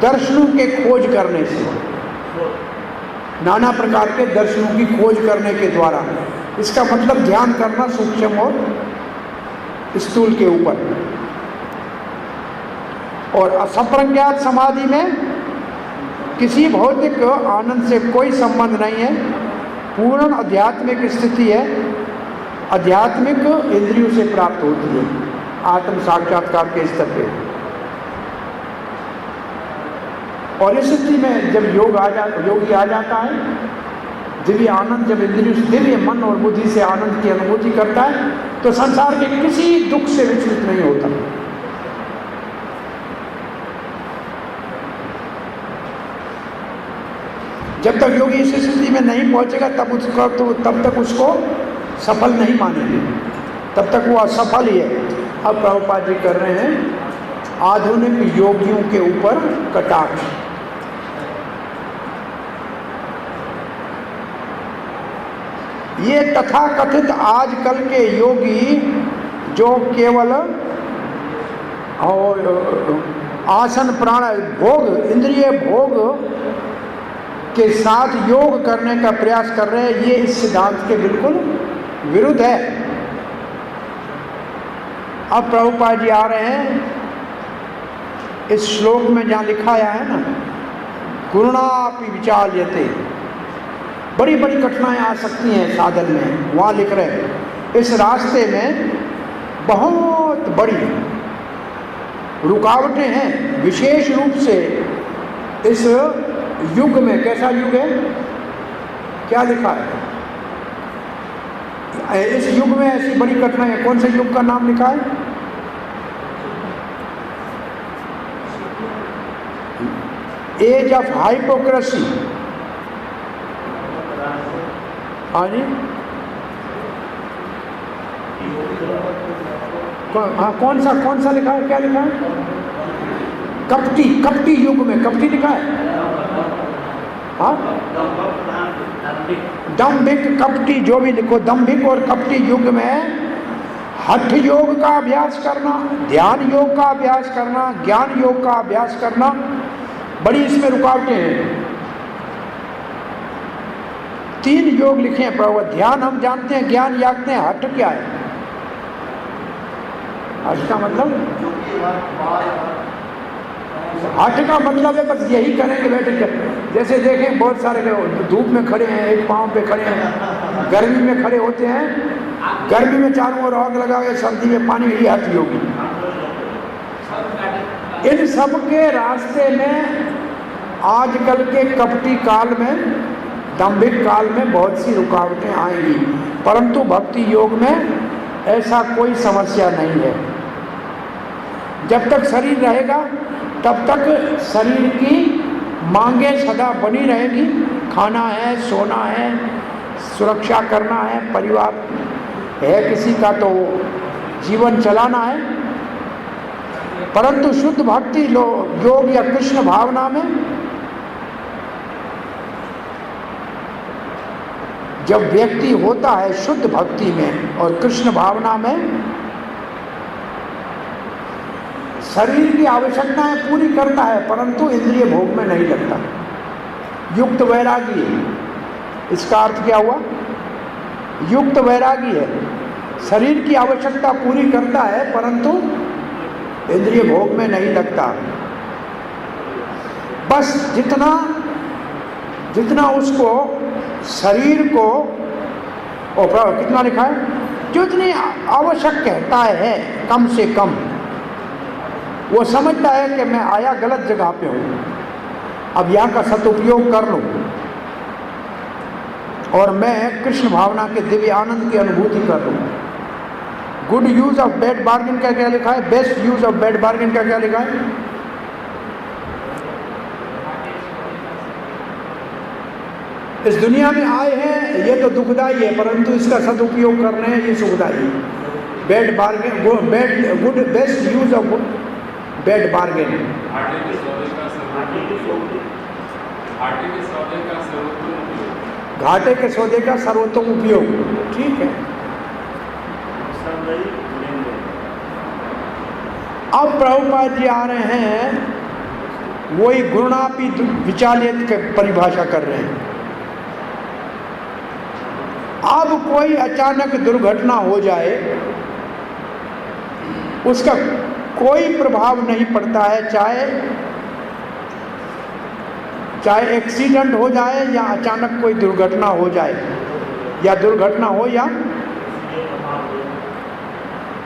दर्शनों के खोज करने से, नाना प्रकार के दर्शनों की खोज करने के द्वारा। इसका मतलब ध्यान करना सूक्ष्म और स्थूल के ऊपर। और असंप्रज्ञात समाधि में किसी भौतिक आनंद से कोई संबंध नहीं है, पूर्ण आध्यात्मिक स्थिति है, आध्यात्मिक इंद्रियों से प्राप्त होती है, आत्म साक्षात्कार के स्तर पे। और इस स्थिति में जब योगी आ जाता है, दिव्य आनंद, जब इंद्रियों से, दिव्य मन और बुद्धि से आनंद की अनुभूति करता है, तो संसार के किसी दुख से विचलित नहीं होता। जब तक योगी इस स्थिति में नहीं पहुंचेगा तब तक उसको सफल नहीं मानेंगे, तब तक वो असफल ही है। अब प्रभुपाद जी कर रहे हैं आधुनिक योगियों के ऊपर कटाक्ष। ये तथाकथित आजकल के योगी जो केवल और आसन प्राण भोग, इंद्रिय भोग के साथ योग करने का प्रयास कर रहे हैं, ये इस सिद्धांत के बिल्कुल विरुद्ध है। अब प्रभुपाद जी आ रहे हैं इस श्लोक में जहाँ लिखा है ना, गुरुणापि विचाल्यते, बड़ी बड़ी कठिनाइयाँ आ सकती हैं साधन में, वहाँ लिख रहे हैं इस रास्ते में बहुत बड़ी रुकावटें हैं, विशेष रूप से इस युग में। कैसा युग है, क्या लिखा है इस युग में ऐसी बड़ी कठिनाई है। कौन से युग का नाम लिखा है? Age of hypocrisy. हाँ जी, कौन सा लिखा है, क्या लिखा है? कपटी युग में, कपटी लिखा है। हाँ, दम्भिक कपटी, जो भी लिखो, दम्भिक और कपटी युग में हठ योग का अभ्यास करना, ध्यान योग का अभ्यास करना, ज्ञान योग का अभ्यास करना, बड़ी इसमें रुकावटें हैं। 3 योग लिखे हैं प्रभु। ध्यान हम जानते हैं, ज्ञान जानते हैं, हठ क्या है? हठ का मतलब, हठ का मतलब है बस यही करेंगे बैठे। जैसे देखें बहुत सारे धूप में खड़े हैं, एक पांव पे खड़े हैं, गर्मी में खड़े होते हैं, गर्मी में चारों ओर आग लगा के, सर्दी में पानी, यही हठ योगी। इन सब के रास्ते में आजकल के कपटी काल में, दम्भिक काल में बहुत सी रुकावटें आएंगी, परंतु भक्ति योग में ऐसा कोई समस्या नहीं है। जब तक शरीर रहेगा तब तक शरीर की मांगें सदा बनी रहेगी। खाना है, सोना है, सुरक्षा करना है, परिवार है किसी का तो जीवन चलाना है। परंतु शुद्ध भक्ति योग या कृष्ण भावना में जब व्यक्ति होता है शुद्ध भक्ति में और कृष्ण भावना में, शरीर की आवश्यकताएं पूरी करता है परंतु इंद्रिय भोग में नहीं लगता। युक्त वैरागी, इसका अर्थ क्या हुआ? युक्त वैरागी है, शरीर की आवश्यकता पूरी करता है परंतु इंद्रिय भोग में नहीं लगता। बस जितना उसको शरीर को, और कितना लिखा है, जितनी आवश्यक कहता है कम से कम, वो समझता है कि मैं आया गलत जगह पे हूँ, अब यहाँ का सदुपयोग कर लूँ और मैं कृष्ण भावना के दिव्य आनंद की अनुभूति कर लूँ। Good use of bad bargain का क्या लिखा है? Best use of bad bargain का क्या लिखा है? इस दुनिया में आए हैं ये तो दुखदाई है परंतु इसका सदुपयोग कर रहे हैं ये सुखदाई है। Bad bargain, good best use of bad bargain. घाटे के सौदे का सर्वोत्तम उपयोग। घाटे के सौदे का सर्वोत्तम उपयोग, ठीक है। संगई लेंगे। अब प्रभुपाद जी आ रहे हैं, वही गुरुणापि विचालित की परिभाषा कर रहे हैं। अब कोई अचानक दुर्घटना हो जाए, उसका कोई प्रभाव नहीं पड़ता है, चाहे एक्सीडेंट हो जाए या अचानक कोई दुर्घटना हो जाए, या दुर्घटना हो या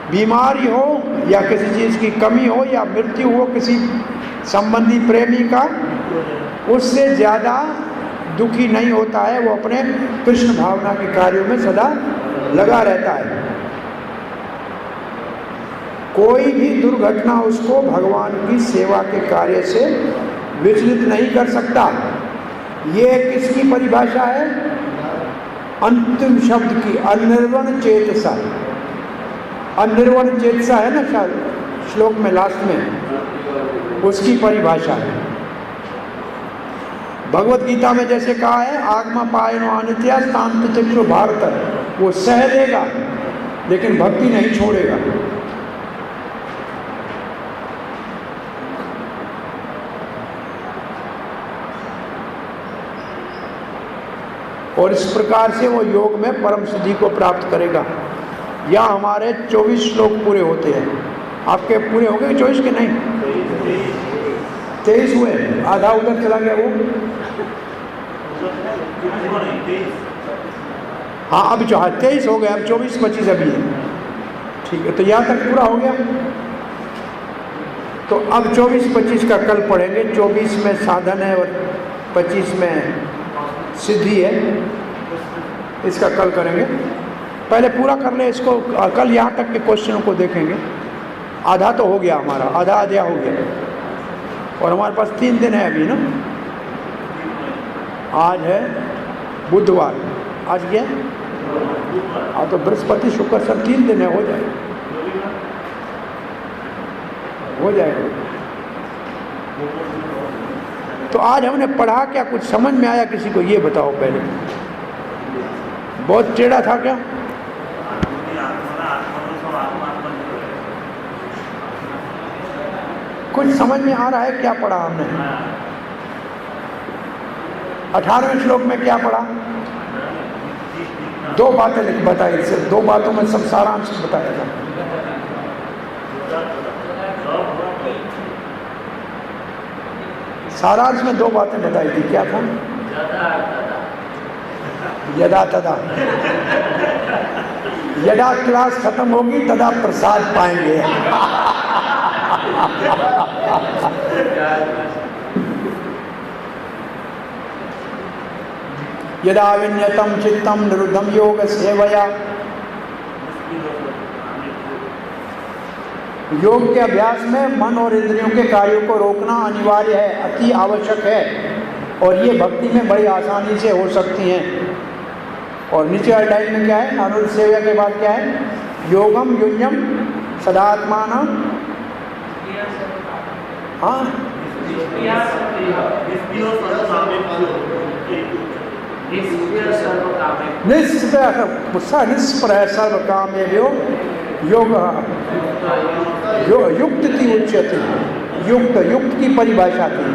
बीमारी हो या किसी चीज़ की कमी हो या मृत्यु हो किसी संबंधी प्रेमी का, उससे ज़्यादा दुखी नहीं होता है। वो अपने कृष्ण भावना के कार्यों में सदा लगा रहता है। कोई भी दुर्घटना उसको भगवान की सेवा के कार्य से विचलित नहीं कर सकता। ये किसकी परिभाषा है? अंतिम शब्द की, अनिर्वण चेतसा। अनिर्वण चेतसा है ना शायद श्लोक में लास्ट में, उसकी परिभाषा है। भगवत गीता में जैसे कहा है, आगमा पायनो अनित्या शांत चक्षु भारत, वो सह देगा लेकिन भक्ति नहीं छोड़ेगा। और इस प्रकार से वो योग में परम सिद्धि को प्राप्त करेगा। या हमारे 24 श्लोक पूरे होते हैं। आपके पूरे हो गए 24 के नहीं? 23 हुए, आधा उधर चला गया वो। हाँ अभी जो 23 हो गए, अब 24-25 अभी है, ठीक है। तो यहाँ तक पूरा हो गया। तो अब 24-25 का कल पढ़ेंगे। 24 में साधन है और 25 में सिद्धि है, इसका कल करेंगे। पहले पूरा कर ले इसको, कल यहाँ तक के क्वेश्चनों को देखेंगे। आधा तो हो गया हमारा, आधा हो गया। और हमारे पास 3 दिन है अभी ना। आज है बुधवार, आज क्या है? हाँ तो बृहस्पति शुक्र सब 3 दिन है, हो जाएगा। तो आज हमने पढ़ा क्या, कुछ समझ में आया किसी को? ये बताओ पहले। बहुत टेढ़ा था क्या? कुछ समझ में आ रहा है क्या पढ़ा हमने? 18वें श्लोक में क्या पढ़ा? 2 बातें बताई, सिर्फ 2 बातों में सब सारांश बताया था। सारांश में 2 बातें बताई थी, क्या था? यदा तदा, यदा क्लास खत्म होगी तदा प्रसाद पाएंगे। यदा विन्यतम चित्तम निरुद्धम योग सेवया। योग के अभ्यास में मन और इंद्रियों के कार्यों को रोकना अनिवार्य है, अति आवश्यक है। और ये भक्ति में बड़ी आसानी से हो सकती हैं। और नीचे वाली लाइन में क्या है? अनुरुद्ध सेवा के बाद क्या है? योगम युज्यम सदात्मानं, हाँ निष्प्रह सर्व कामेभ्यो योग युक्त की उच्यते। युक्त की परिभाषा थी।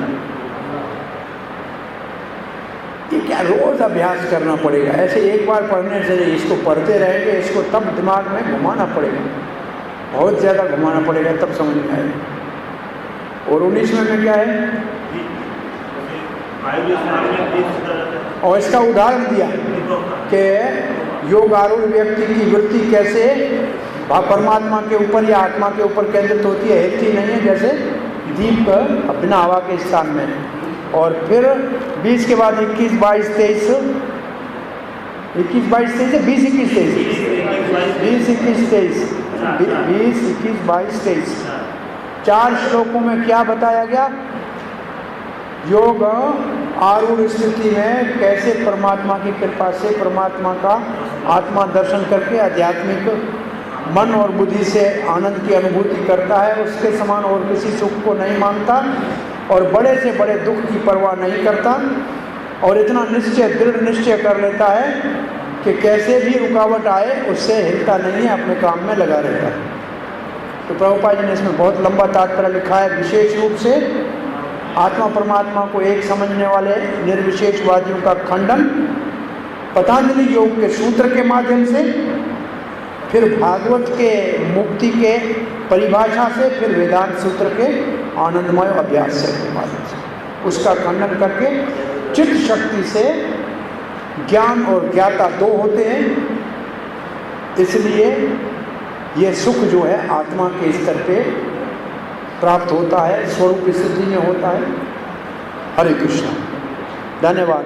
ये क्या रोज अभ्यास करना पड़ेगा? ऐसे एक बार पढ़ने से इसको पढ़ते रहेंगे, इसको तब दिमाग में घुमाना पड़ेगा, बहुत ज़्यादा घुमाना पड़ेगा, तब समझ में आएगा। और 19वें में क्या है? और इसका उदाहरण दिया कि योग आरूढ़ व्यक्ति की वृत्ति कैसे परमात्मा के ऊपर या आत्मा के ऊपर केंद्रित होती है, हिलती नहीं है, जैसे दीप बिना हवा के स्थान में। और फिर 20 के बाद 21, 22, 23, 21, 22, 23, 20, 21, 23, 20, 21, 23, 20, 21, 22, 23, 4 श्लोकों में क्या बताया गया? योग आरूढ़ स्थिति में कैसे परमात्मा की कृपा से परमात्मा का आत्मा दर्शन करके आध्यात्मिक मन और बुद्धि से आनंद की अनुभूति करता है, उसके समान और किसी सुख को नहीं मानता। और बड़े से बड़े दुख की परवाह नहीं करता और इतना निश्चय, दृढ़ निश्चय कर लेता है कि कैसे भी रुकावट आए उससे हिलता नहीं है, अपने काम में लगा रहता है। तो प्रभुपाद जी ने इसमें बहुत लंबा तात्पर्य लिखा है। विशेष रूप से आत्मा परमात्मा को एक समझने वाले निर्विशेषवादियों का खंडन पतंजलि योग के सूत्र के माध्यम से, फिर भागवत के मुक्ति के परिभाषा से, फिर वेदांत सूत्र के आनंदमय अभ्यास से के माध्यम से उसका खंडन करके चित्त शक्ति से ज्ञान और ज्ञाता दो होते हैं। इसलिए ये सुख जो है आत्मा के स्तर पे प्राप्त होता है, स्वरूप सिद्धि में होता है। हरे कृष्ण, धन्यवाद।